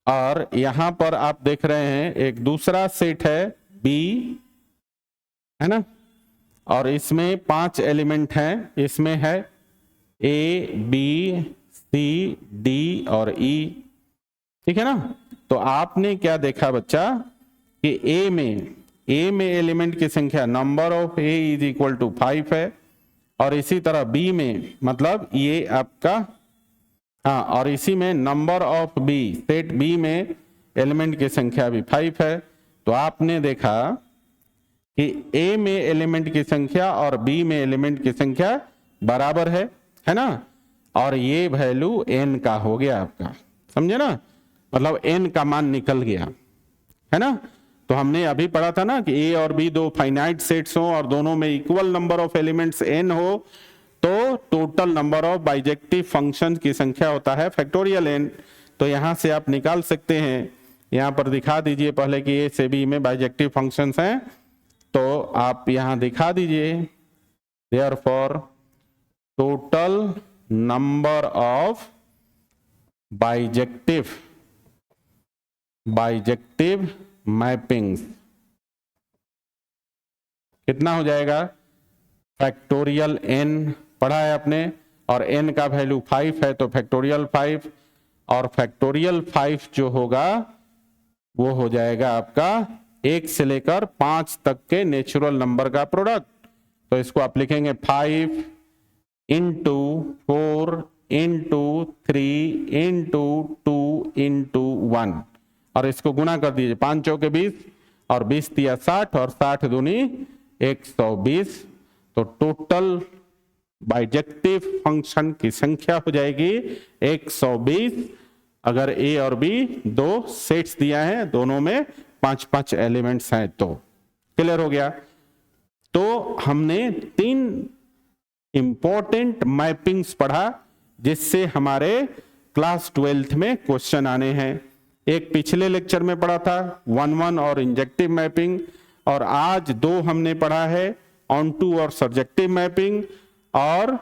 और यहां पर आप देख रहे हैं एक दूसरा सेट है बी, है ना? और इसमें 5 एलिमेंट हैं, इसमें है ए बी सी डी और ई। ठीक है ना? तो आपने क्या देखा बच्चा कि ए में एलिमेंट की संख्या number of A is equal to 5 है, और इसी तरह बी में मतलब ये आपका और इसी में number of B, set B में एलिमेंट की संख्या भी 5 है। तो आपने देखा कि ए में एलिमेंट की संख्या और बी में एलिमेंट की संख्या बराबर है ना, और ये वैल्यू n का हो गया आपका, समझे ना, मतलब n का मान निकल गया, है ना। तो हमने अभी पढ़ा था ना कि ए और बी दो फाइनाइट सेट्स हो और दोनों में equal number of elements n हो तो total number of bijective functions की संख्या होता है फैक्टोरियल n। तो यहां से आप निकाल सकते हैं, यहां पर दिखा दीजिए पहले कि ए से बी में बाइजेक्टिव फंक्शंस हैं, तो आप यहां दिखा दीजिए therefore total number of bijective mappings कितना हो जाएगा, फैक्टोरियल n पढ़ा है आपने, और n का वैल्यू 5 है तो फैक्टोरियल 5, और फैक्टोरियल 5 जो होगा वो हो जाएगा आपका 1 से लेकर 5 तक के नेचुरल नंबर का प्रोडक्ट। तो इसको आप लिखेंगे 5 इंटू 4 इंटू 3 इंटू 2 इंटू 1, और इसको गुना कर दीजिए, 5 चौके 20 और 20 दिया 60 और 60 दूनी 120। तो टोटल बाइजेक्टिव फंक्शन की संख्या हो जाएगी 120, अगर ए और बी दो सेट्स दिया है, दोनों में 5-5 एलिमेंट्स हैं तो। क्लियर हो गया। तो हमने 3 इंपॉर्टेंट मैपिंग्स पढ़ा जिससे हमारे क्लास 12th में क्वेश्चन आने हैं। एक पिछले लेक्चर में पढ़ा था 1-1 और इंजेक्टिव मैपिंग, और आज 2 हमने पढ़ा है ऑन टू और सब्जेक्टिव मैपिंग, और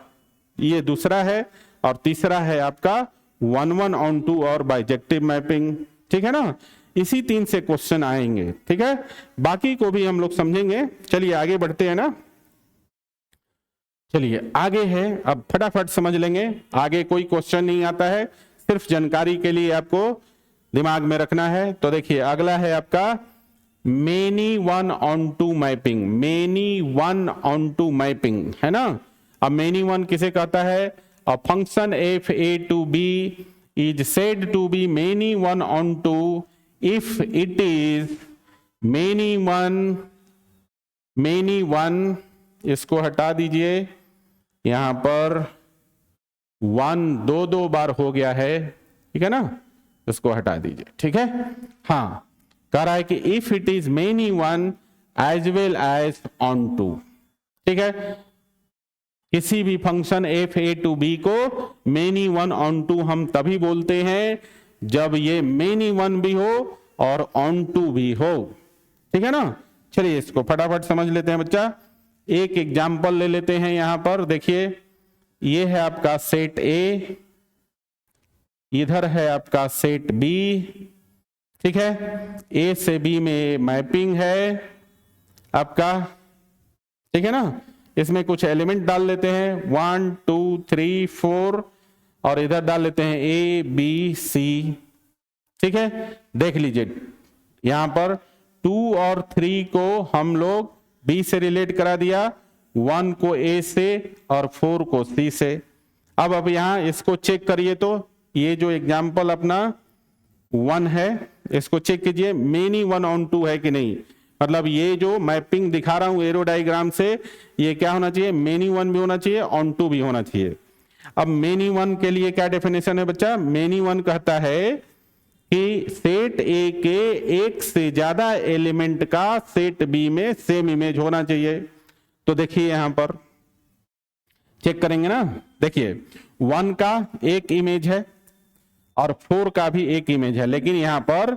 ये दूसरा है, और तीसरा है आपका 1-1 ऑन टू और बाइजेक्टिव मैपिंग। ठीक है ना, इसी 3 से क्वेश्चन आएंगे। ठीक है, बाकी को भी हम लोग समझेंगे। चलिए आगे बढ़ते हैं ना, चलिए आगे है, अब फटाफट समझ लेंगे। आगे कोई क्वेश्चन नहीं आता है, सिर्फ जानकारी के लिए आपको दिमाग में रखना है। तो देखिए अगला है आपका many one onto mapping, many one onto mapping, है ना। अब मेनी वन किसे कहता है, a function F A to B is said to be many one onto if it is many one, इसको हटा दीजिए, यहां पर 1 2 बार हो गया है, ठीक है ना, इसको हटा दीजिए। ठीक है, हाँ, कह रहा है कि if it is many one as well as onto. ठीक है, किसी भी function F A to B को मेनी वन ऑन टू हम तभी बोलते हैं जब ये मेनी वन भी हो और ऑन टू भी हो। ठीक है ना, चलिए इसको फटाफट समझ लेते हैं बच्चा। एक एग्जाम्पल ले लेते हैं। यहां पर देखिए, ये है आपका सेट ए, इधर है आपका सेट बी। ठीक है, ए से बी में मैपिंग है आपका। ठीक है ना, इसमें कुछ एलिमेंट डाल लेते हैं 1 2 3 4, और इधर डाल लेते हैं ए बी सी। ठीक है, देख लीजिए यहां पर 2 और 3 को हम लोग बी से रिलेट करा दिया, 1 को ए से और 4 को सी से। अब यहां इसको चेक करिए, तो ये जो एग्जाम्पल अपना 1 है, इसको चेक कीजिए मेनी वन ऑन टू है कि नहीं। मतलब ये जो मैपिंग दिखा रहा हूं एरो डायग्राम से, ये क्या होना चाहिए, मेनी वन भी होना चाहिए, ऑन टू भी होना चाहिए। अब मेनी वन के लिए क्या डेफिनेशन है बच्चा, मेनी वन कहता है कि सेट ए के एक से ज्यादा एलिमेंट का सेट बी में सेम इमेज होना चाहिए। तो देखिए यहां पर चेक करेंगे ना, देखिए 1 का एक इमेज है और 4 का भी एक इमेज है, लेकिन यहां पर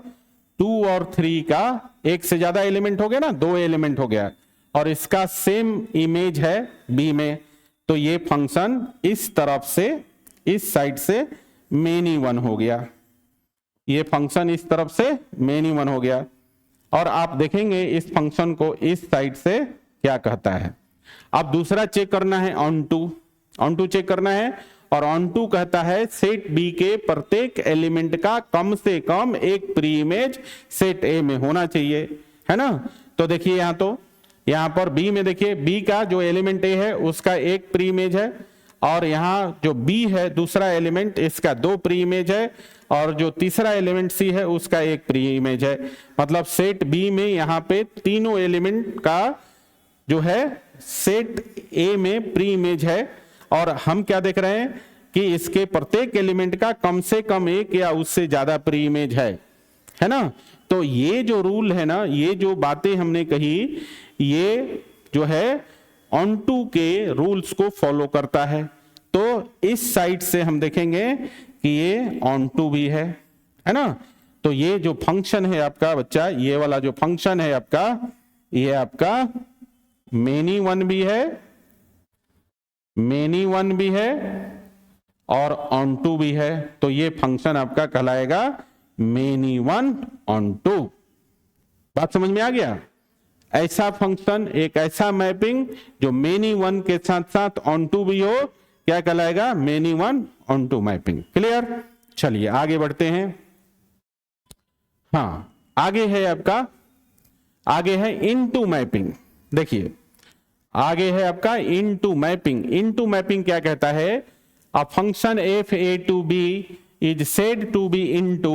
2 और 3 का एक से ज्यादा एलिमेंट हो गया ना, 2 एलिमेंट हो गया, और इसका सेम इमेज है बी में। तो ये फंक्शन इस तरफ से, इस साइड से मेनी वन हो गया, ये फंक्शन इस तरफ से मेनी वन हो गया। और आप देखेंगे इस फंक्शन को इस साइड से क्या कहता है। अब दूसरा चेक करना है ऑन टू चेक करना है, और ऑन टू कहता है सेट बी के प्रत्येक एलिमेंट का कम से कम एक प्री इमेज सेट ए में होना चाहिए, है ना। तो देखिए यहां पर बी में देखिए, बी का जो एलिमेंट ए है उसका एक प्री इमेज है, और यहाँ जो बी है दूसरा एलिमेंट, इसका 2 प्री इमेज है, और जो तीसरा एलिमेंट सी है उसका 1 प्री इमेज है। मतलब सेट बी में यहाँ पे तीनों एलिमेंट का जो है सेट ए में प्री इमेज है, और हम क्या देख रहे हैं कि इसके प्रत्येक एलिमेंट का कम से कम 1 या उससे ज्यादा प्री इमेज है ना। तो ये जो रूल है ना, ये जो बातें हमने कही, ये जो है ऑन टू के रूल्स को फॉलो करता है। तो इस साइड से हम देखेंगे कि ये ऑन टू भी है ना। तो ये जो फंक्शन है आपका बच्चा, ये वाला जो फंक्शन है आपका, ये आपका मेनी वन भी है, मेनी वन भी है और ऑन टू भी है। तो ये फंक्शन आपका कहलाएगा मेनी वन ऑन टू। बात समझ में आ गया? ऐसा फंक्शन, एक ऐसा मैपिंग जो मेनी वन के साथ साथ ऑन टू भी हो, क्या कहलाएगा? Many one onto mapping. Clear? चलिए आगे बढ़ते हैं। हाँ, आगे है आपका, आगे है इनटू मैपिंग। देखिए आगे है आपका इनटू मैपिंग। इनटू मैपिंग क्या कहता है? A function F A to B is said to be into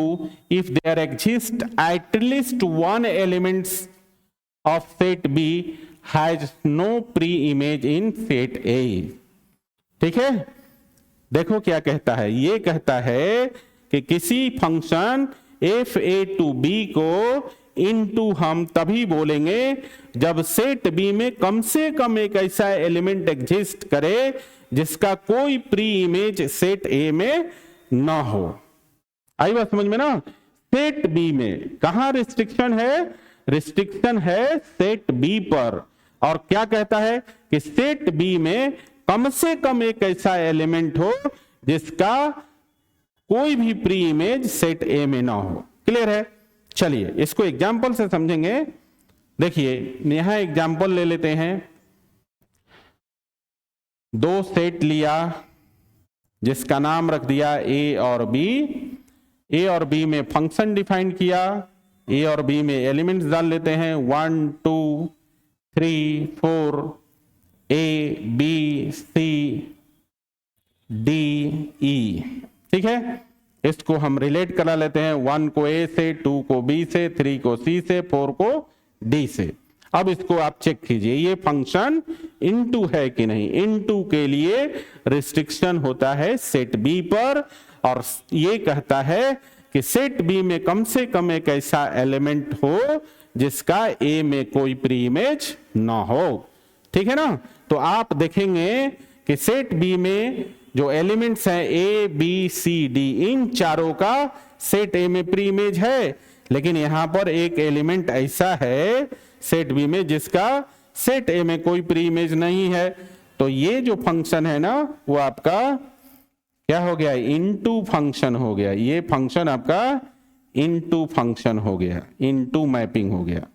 if there exists at least one element of set B has no pre-image in set A। ठीक है, देखो क्या कहता है। ये कहता है कि किसी function F A to B को इनटू हम तभी बोलेंगे जब सेट बी में कम से कम एक ऐसा एलिमेंट एग्जिस्ट करे जिसका कोई प्री इमेज सेट ए में ना हो। आई बात समझ में ना? सेट बी में कहां रिस्ट्रिक्शन है? रिस्ट्रिक्शन है सेट बी पर। और क्या कहता है कि सेट बी में कम से कम एक ऐसा एलिमेंट हो जिसका कोई भी प्री इमेज सेट ए में ना हो। क्लियर है? चलिए इसको एग्जाम्पल से समझेंगे। देखिए यहां एग्जाम्पल ले लेते हैं। 2 सेट लिया जिसका नाम रख दिया ए और बी। ए और बी में फंक्शन डिफाइन किया, ए और बी में एलिमेंट्स डाल लेते हैं 1 2 3 4 ए बी सी डी ई। ठीक है, इसको हम रिलेट करा लेते हैं, 1 को ए से, 2 को बी से, 3 को सी से, 4 को डी से। अब इसको आप चेक कीजिए ये फंक्शन इनटू है कि नहीं। इनटू के लिए रिस्ट्रिक्शन होता है सेट बी पर, और ये कहता है कि सेट बी में कम से कम एक ऐसा एलिमेंट हो जिसका ए में कोई प्री इमेज ना हो। ठीक है ना? तो आप देखेंगे कि सेट बी में जो एलिमेंट्स हैं ए बी सी डी, इन चारों का सेट ए में प्री इमेज है, लेकिन यहां पर एक एलिमेंट ऐसा है सेट बी में जिसका सेट ए में कोई प्री इमेज नहीं है। तो ये जो फंक्शन है ना वो आपका क्या हो गया? इनटू फंक्शन हो गया। ये फंक्शन आपका इनटू फंक्शन हो गया, इनटू मैपिंग हो गया,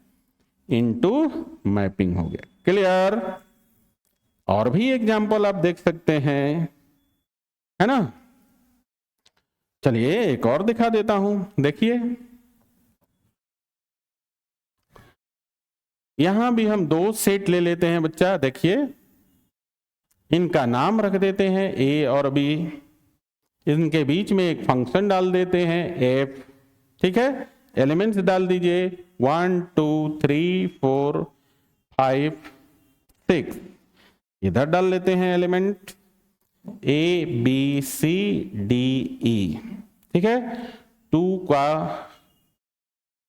इनटू मैपिंग हो गया। क्लियर? और भी एग्जांपल आप देख सकते हैं, है ना। चलिए एक और दिखा देता हूं। देखिए यहां भी हम 2 सेट ले लेते हैं बच्चा। देखिए इनका नाम रख देते हैं ए और बी, इनके बीच में एक फंक्शन डाल देते हैं एफ। ठीक है, एलिमेंट्स डाल दीजिए 1 2 3 4 5 6। इधर डाल लेते हैं element A B C D E. ठीक है, 2 का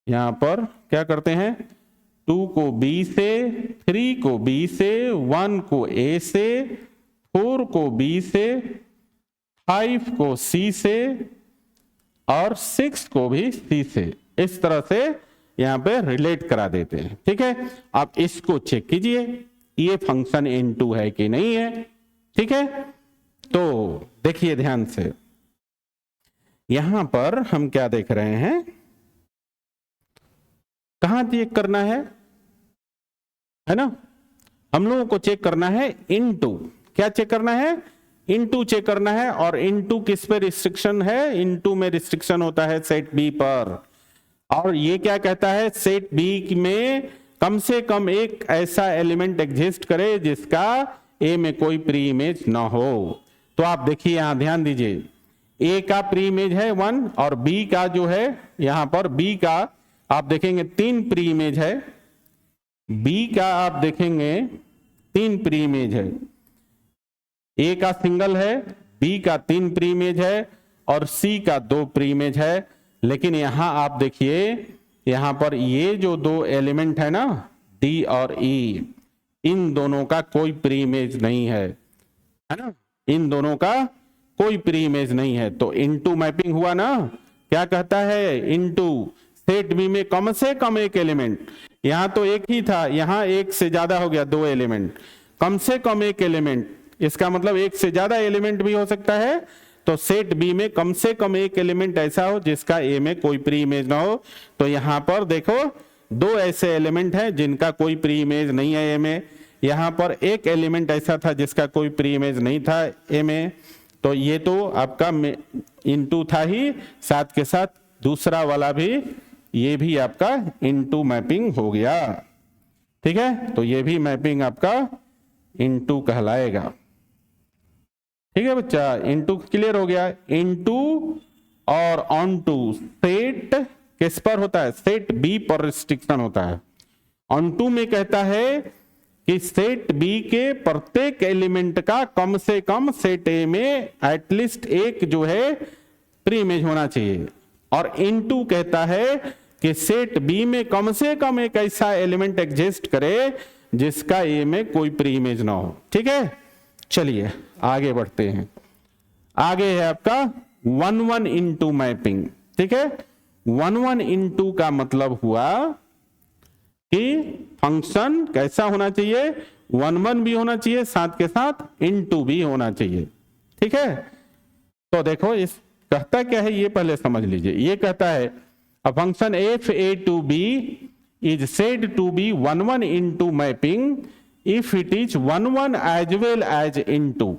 यहां पर क्या करते हैं, 2 को बी से, 3 को बी से, 1 को ए से, 4 को बी से, 5 को सी से और 6 को भी सी से। इस तरह से यहां पे रिलेट करा देते हैं। ठीक है, आप इसको चेक कीजिए ये फंक्शन इनटू है कि नहीं है। ठीक है, तो देखिए ध्यान से, यहां पर हम क्या देख रहे हैं, कहां चेक करना है ना? हम लोगों को चेक करना है इनटू। क्या चेक करना है? इनटू चेक करना है। और इनटू किस पे रिस्ट्रिक्शन है? इनटू में रिस्ट्रिक्शन होता है सेट बी पर। और ये क्या कहता है? सेट बी में कम से कम एक ऐसा एलिमेंट एग्जिस्ट करे जिसका ए में कोई प्री इमेज ना हो। तो आप देखिए यहां ध्यान दीजिए, ए का प्री इमेज है 1 और बी का जो है यहां पर बी का आप देखेंगे 3 प्री इमेज है, बी का आप देखेंगे 3 प्री इमेज है, ए का सिंगल है, बी का 3 प्री इमेज है और सी का 2 प्री इमेज है। लेकिन यहां आप देखिए यहां पर ये जो 2 एलिमेंट है ना डी और ई, इन दोनों का कोई प्री इमेज नहीं है ना, इन दोनों का कोई प्री इमेज नहीं है। तो इनटू मैपिंग हुआ ना, क्या कहता है इनटू सेट बी में कम से कम एक एलिमेंट, यहां तो एक ही था, यहां एक से ज्यादा हो गया 2 एलिमेंट, कम से कम एक एलिमेंट, इसका मतलब एक से ज्यादा एलिमेंट भी हो सकता है। तो सेट बी में कम से कम एक एलिमेंट ऐसा हो जिसका ए में कोई प्री इमेज ना हो। तो यहां पर देखो 2 ऐसे एलिमेंट हैं जिनका कोई प्री इमेज नहीं है ए में, यहां पर एक एलिमेंट ऐसा था जिसका कोई प्री इमेज नहीं था ए में। तो ये तो आपका इनटू था ही, साथ के साथ दूसरा वाला भी, ये भी आपका इनटू मैपिंग हो गया। ठीक है, तो ये भी मैपिंग आपका इनटू कहलाएगा। ठीक है बच्चा, इनटू क्लियर हो गया। इनटू और ऑन टू सेट किस पर होता है, सेट बी पर रिस्ट्रिक्शन होता है। ऑन टू में कहता है कि सेट बी के प्रत्येक एलिमेंट का कम से कम सेट ए में एटलीस्ट एक जो है प्री इमेज होना चाहिए, और इनटू कहता है कि सेट बी में कम से कम एक ऐसा एलिमेंट एग्जिस्ट करे जिसका ए में कोई प्री इमेज ना हो। ठीक है, चलिए आगे बढ़ते हैं। आगे है आपका 1-1 इनटू मैपिंग। ठीक है, 1-1 इनटू का मतलब हुआ कि फंक्शन कैसा होना चाहिए, 1-1 भी होना चाहिए, साथ के साथ इनटू भी होना चाहिए। ठीक है, तो देखो इस कहता क्या है ये पहले समझ लीजिए। ये कहता है a function F A to B is said to be 1-1 into mapping if it is 1-1 as well as into.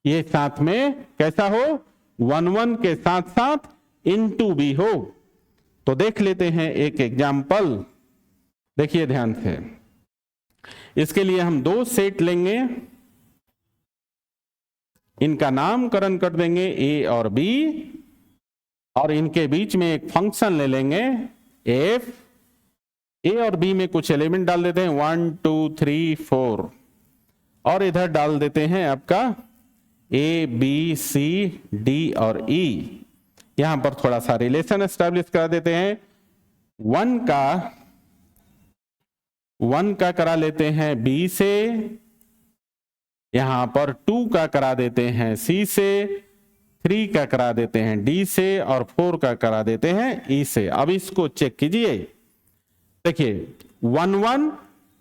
ये साथ में कैसा हो, 1-1 के साथ साथ इनटू भी हो। तो देख लेते हैं एक एग्जाम्पल, देखिए ध्यान से। इसके लिए हम 2 सेट लेंगे, इनका नामकरण कर देंगे ए और बी, और इनके बीच में एक फंक्शन ले लेंगे एफ। ए और बी में कुछ एलिमेंट डाल देते हैं 1 2 3 4, और इधर डाल देते हैं आपका ए बी सी डी और ई। यहां पर थोड़ा सा रिलेशन एस्टैब्लिश करा देते हैं। 1 का करा लेते हैं बी से, यहां पर 2 का करा देते हैं सी से, 3 का करा देते हैं डी से, और 4 का करा देते हैं ई से। अब इसको चेक कीजिए, देखिए 1-1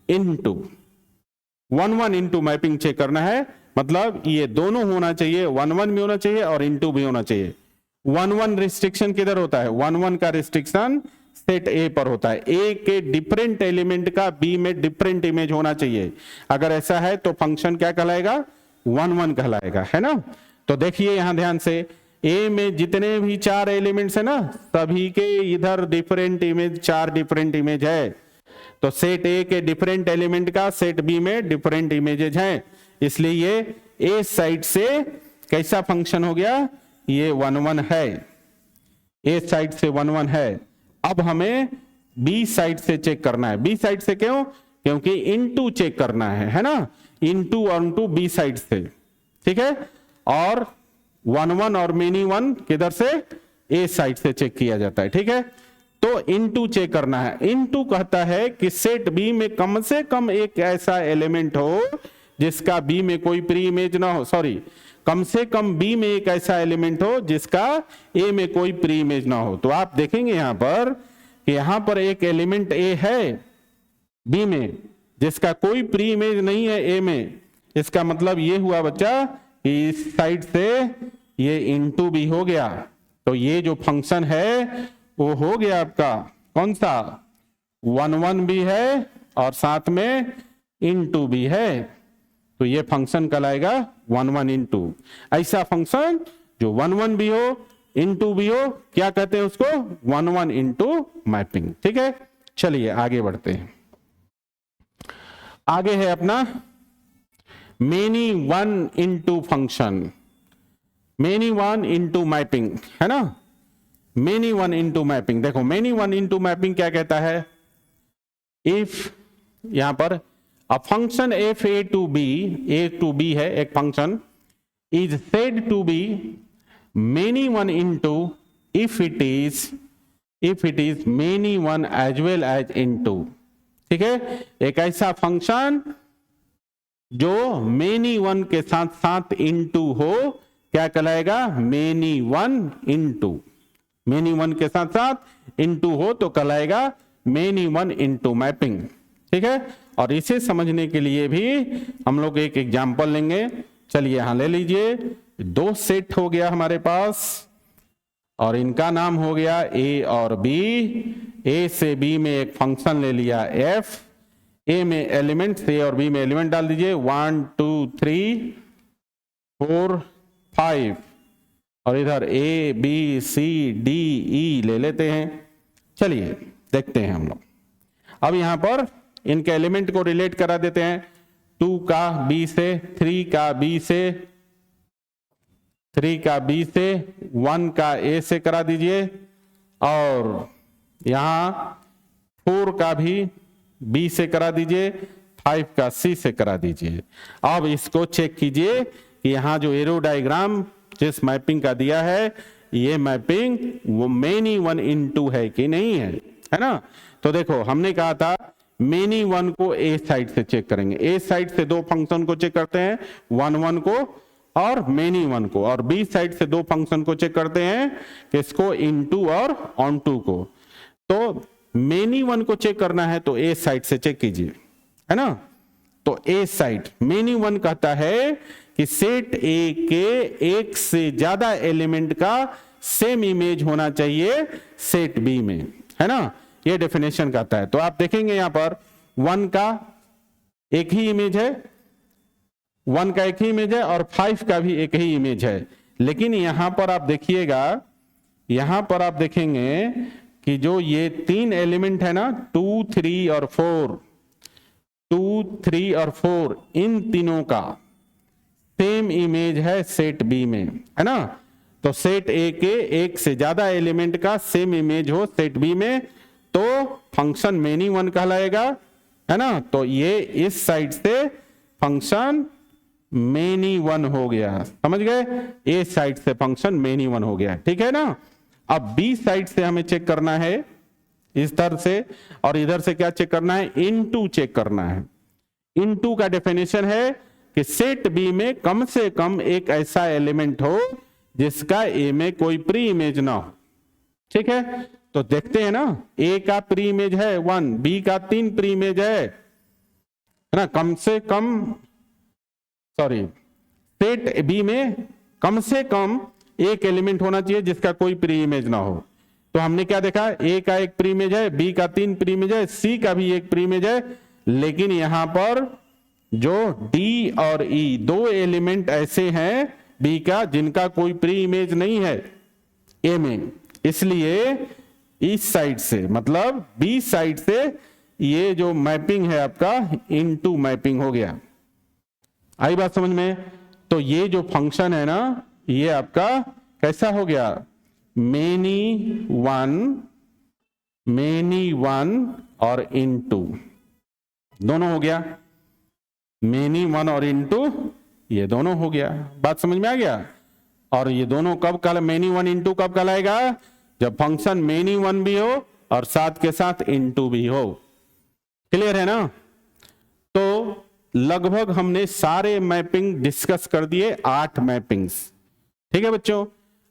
इनटू 1-1 इनटू मैपिंग चेक करना है, मतलब ये दोनों होना चाहिए, 1-1 भी होना चाहिए और इनटू भी होना चाहिए। 1-1 रिस्ट्रिक्शन किधर होता है, 1-1 का रिस्ट्रिक्शन सेट ए पर होता है। ए के डिफरेंट एलिमेंट का बी में डिफरेंट इमेज होना चाहिए। अगर ऐसा है तो फंक्शन क्या कहलाएगा, 1-1 कहलाएगा, है ना। तो देखिए यहां ध्यान से, ए में जितने भी 4 एलिमेंट्स है ना, सभी के इधर डिफरेंट इमेज, 4 डिफरेंट इमेज है। तो सेट ए के डिफरेंट एलिमेंट का सेट बी में डिफरेंट इमेजेस हैं, इसलिए ये ए साइड से कैसा फंक्शन हो गया, ये 1-1 है, ए साइड से 1-1 है। अब हमें बी साइड से चेक करना है। बी साइड से क्यों, क्योंकि इनटू चेक करना है ना, into onto B side से। ठीक है, और 1-1 और मेनी 1 किधर से, ए साइड से चेक किया जाता है। ठीक है, तो इनटू चेक करना है। इनटू कहता है कि सेट बी में कम से कम एक ऐसा एलिमेंट हो जिसका बी में कोई प्री इमेज ना हो, सॉरी, कम से कम बी में एक ऐसा एलिमेंट हो जिसका ए में कोई प्री इमेज ना हो। तो आप देखेंगे यहां पर कि यहां पर एक एलिमेंट ए है बी में जिसका कोई प्री इमेज नहीं है ए में। इसका मतलब ये हुआ बच्चा कि इस साइड से ये इनटू भी हो गया। तो ये जो फंक्शन है वो हो गया आपका कौन सा, 1-1 भी है और साथ में इनटू भी है। तो ये फंक्शन कहलाएगा 1-1 इनटू। ऐसा फंक्शन जो 1-1 भी हो इनटू भी हो, क्या कहते हैं उसको, 1-1 इनटू मैपिंग। ठीक है, चलिए आगे बढ़ते हैं। आगे है अपना many 1 into function. Many one into mapping, है ना, मेनी वन इनटू मैपिंग। देखो मेनी वन इनटू मैपिंग क्या कहता है, इफ यहां पर a function F A to B है एक function, is said to be many one into if it is many one as well as into. ठीक है, एक ऐसा फंक्शन जो मेनी वन के साथ साथ इनटू हो क्या कहलाएगा, many one into. Many one के साथ साथ इनटू हो तो कहलाएगा मेनी वन इनटू मैपिंग। ठीक है, और इसे समझने के लिए भी हम लोग एक एग्जांपल लेंगे। चलिए यहां ले लीजिए, दो सेट हो गया हमारे पास और इनका नाम हो गया ए और बी। ए से बी में एक फंक्शन ले लिया एफ, ए में एलिमेंट, ए और बी में एलिमेंट डाल दीजिए 1 2 3 4 5 और इधर ए बी सी डी ई ले लेते हैं। चलिए देखते हैं हम लोग। अब यहां पर इनके एलिमेंट को रिलेट करा देते हैं, 2 का बी से, 3 का बी से, 3 का बी से, 1 का ए से करा दीजिए और यहां 4 का भी बी से करा दीजिए, 5 का सी से करा दीजिए। अब इसको चेक कीजिए कि यहां जो एरो डायग्राम जिस मैपिंग का दिया है ये मैपिंग वो मेनी वन इनटू है कि नहीं है ना। तो देखो हमने कहा था मेनी वन को ए साइड से चेक करेंगे, ए साइड से दो फंक्शन को चेक करते हैं, 1 1 को और मेनी वन को, और बी साइड से दो फंक्शन को चेक करते हैं किसको, इनटू और ऑनटू को। तो मेनी वन को चेक करना है तो ए साइड से चेक कीजिए, है ना। तो ए साइड मेनी वन कहता है कि सेट ए के एक से ज्यादा एलिमेंट का सेम इमेज होना चाहिए सेट बी में, है ना, ये डेफिनेशन कहता है। तो आप देखेंगे यहां पर 1 का एक ही इमेज है, 1 का एक ही इमेज है और 5 का भी एक ही इमेज है। लेकिन यहां पर आप देखिएगा, यहां पर आप देखेंगे कि जो ये 3 एलिमेंट है ना 2 3 और 4, 2 3 और 4 इन तीनों का सेम इमेज है सेट बी में, है ना। तो सेट ए के एक से ज्यादा एलिमेंट का सेम इमेज हो सेट बी में तो फंक्शन मेनी वन कहलाएगा, है ना। तो ये इस साइड से फंक्शन मेनी वन हो गया, समझ गए, ए साइड से फंक्शन मेनी वन हो गया, ठीक है ना। अब बी साइड से हमें चेक करना है इस तरह से, और इधर से क्या चेक करना है, इनटू चेक करना है। इनटू का डेफिनेशन है कि सेट बी में कम से कम एक ऐसा एलिमेंट हो जिसका ए में कोई प्री इमेज ना हो, ठीक है। तो देखते हैं ना, ए का प्री इमेज है 1, बी का 3 प्री इमेज है ना, कम से कम सॉरी सेट बी में कम से कम एक एलिमेंट होना चाहिए जिसका कोई प्री इमेज ना हो। तो हमने क्या देखा, ए का एक प्री इमेज है, बी का 3 प्री इमेज है, सी का भी एक प्री इमेज है, लेकिन यहां पर जो डी और ई दो एलिमेंट ऐसे हैं बी का जिनका कोई प्री इमेज नहीं है ए में, इसलिए इस साइड से मतलब बी साइड से ये जो मैपिंग है आपका इनटू मैपिंग हो गया। आई बात समझ में। तो ये जो फंक्शन है ना ये आपका कैसा हो गया, मेनी वन और इनटू दोनों हो गया, मेनी वन और इनटू ये दोनों हो गया। बात समझ में आ गया। और ये दोनों कब कहला, मेनी वन इनटू कब कहलाएगा, जब फंक्शन मेनी वन भी हो और साथ के साथ इनटू भी हो। क्लियर है ना। तो लगभग हमने सारे मैपिंग डिस्कस कर दिए, 8 मैपिंग्स, ठीक है बच्चों,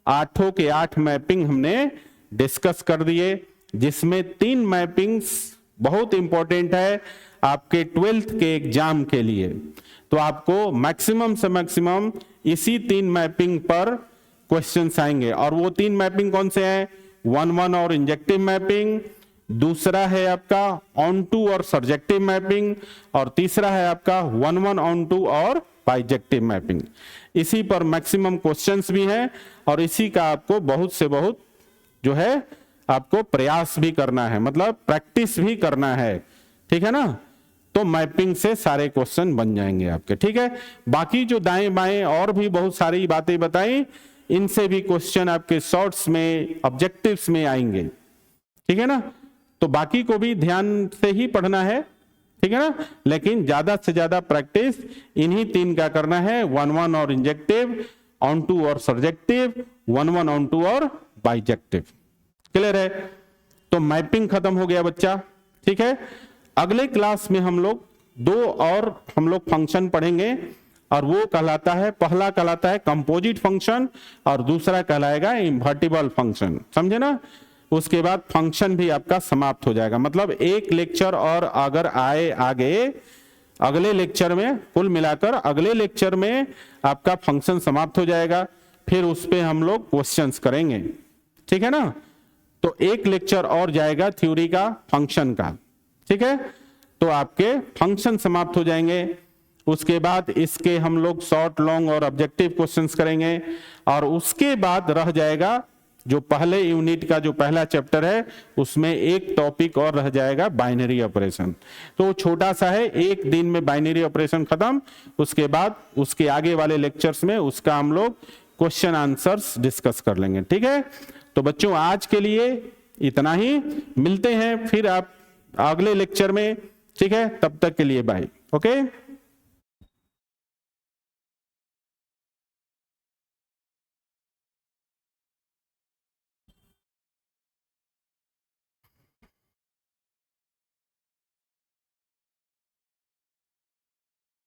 8 के 8 मैपिंग हमने डिस्कस कर दिए, जिसमें 3 मैपिंग्स बहुत इंपॉर्टेंट है आपके 12th के एग्जाम के लिए। तो आपको मैक्सिमम से मैक्सिमम इसी 3 मैपिंग पर क्वेश्चंस आएंगे। और वो 3 मैपिंग कौन से हैं, 1-1 और इंजेक्टिव मैपिंग, दूसरा है आपका ऑन टू और सर्जेक्टिव मैपिंग, और तीसरा है आपका 1-1 ऑन टू और बाइजेक्टिव मैपिंग। इसी पर मैक्सिमम क्वेश्चंस भी हैं और इसी का आपको बहुत से बहुत जो है आपको प्रयास भी करना है, मतलब प्रैक्टिस भी करना है, ठीक है ना। तो मैपिंग से सारे क्वेश्चन बन जाएंगे आपके, ठीक है। बाकी जो दाएं बाएं और भी बहुत सारी बातें बताई, इनसे भी क्वेश्चन आपके शॉर्ट्स में, ऑब्जेक्टिव्स में आएंगे, ठीक है ना। तो बाकी को भी ध्यान से ही पढ़ना है, ठीक है ना, लेकिन ज्यादा से ज्यादा प्रैक्टिस इन्हीं 3 का करना है, 1-1 और इंजेक्टिव, ऑन टू और सर्जेक्टिव, 1-1 ऑन टू और बाइजेक्टिव। क्लियर है? तो मैपिंग खत्म हो गया बच्चा, ठीक है। अगले क्लास में हम लोग 2 और फंक्शन पढ़ेंगे, और वो कहलाता है, पहला कहलाता है कंपोजिट फंक्शन और दूसरा कहलाएगा इन्वर्टिबल फंक्शन, समझे ना। उसके बाद फंक्शन भी आपका समाप्त हो जाएगा, मतलब एक लेक्चर और अगर आए आगे अगले लेक्चर में, कुल मिलाकर अगले लेक्चर में आपका फंक्शन समाप्त हो जाएगा, फिर उस पे हम लोग क्वेश्चंस करेंगे, ठीक है ना। तो एक लेक्चर और जाएगा थ्योरी का, फंक्शन का, ठीक है। तो आपके फंक्शन समाप्त हो जाएंगे, उसके बाद इसके हम लोग शॉर्ट, लॉन्ग और ऑब्जेक्टिव क्वेश्चंस करेंगे, और उसके बाद रह जाएगा जो पहले यूनिट का जो पहला चैप्टर है उसमें एक टॉपिक और रह जाएगा, बाइनरी ऑपरेशन। तो छोटा सा है, एक दिन में बाइनरी ऑपरेशन खत्म, उसके बाद उसके आगे वाले लेक्चर्स में उसका हम लोग क्वेश्चन आंसर्स डिस्कस कर लेंगे, ठीक है। तो बच्चों आज के लिए इतना ही, मिलते हैं फिर आप अगले लेक्चर में, ठीक है। तब तक के लिए बाय, ओके।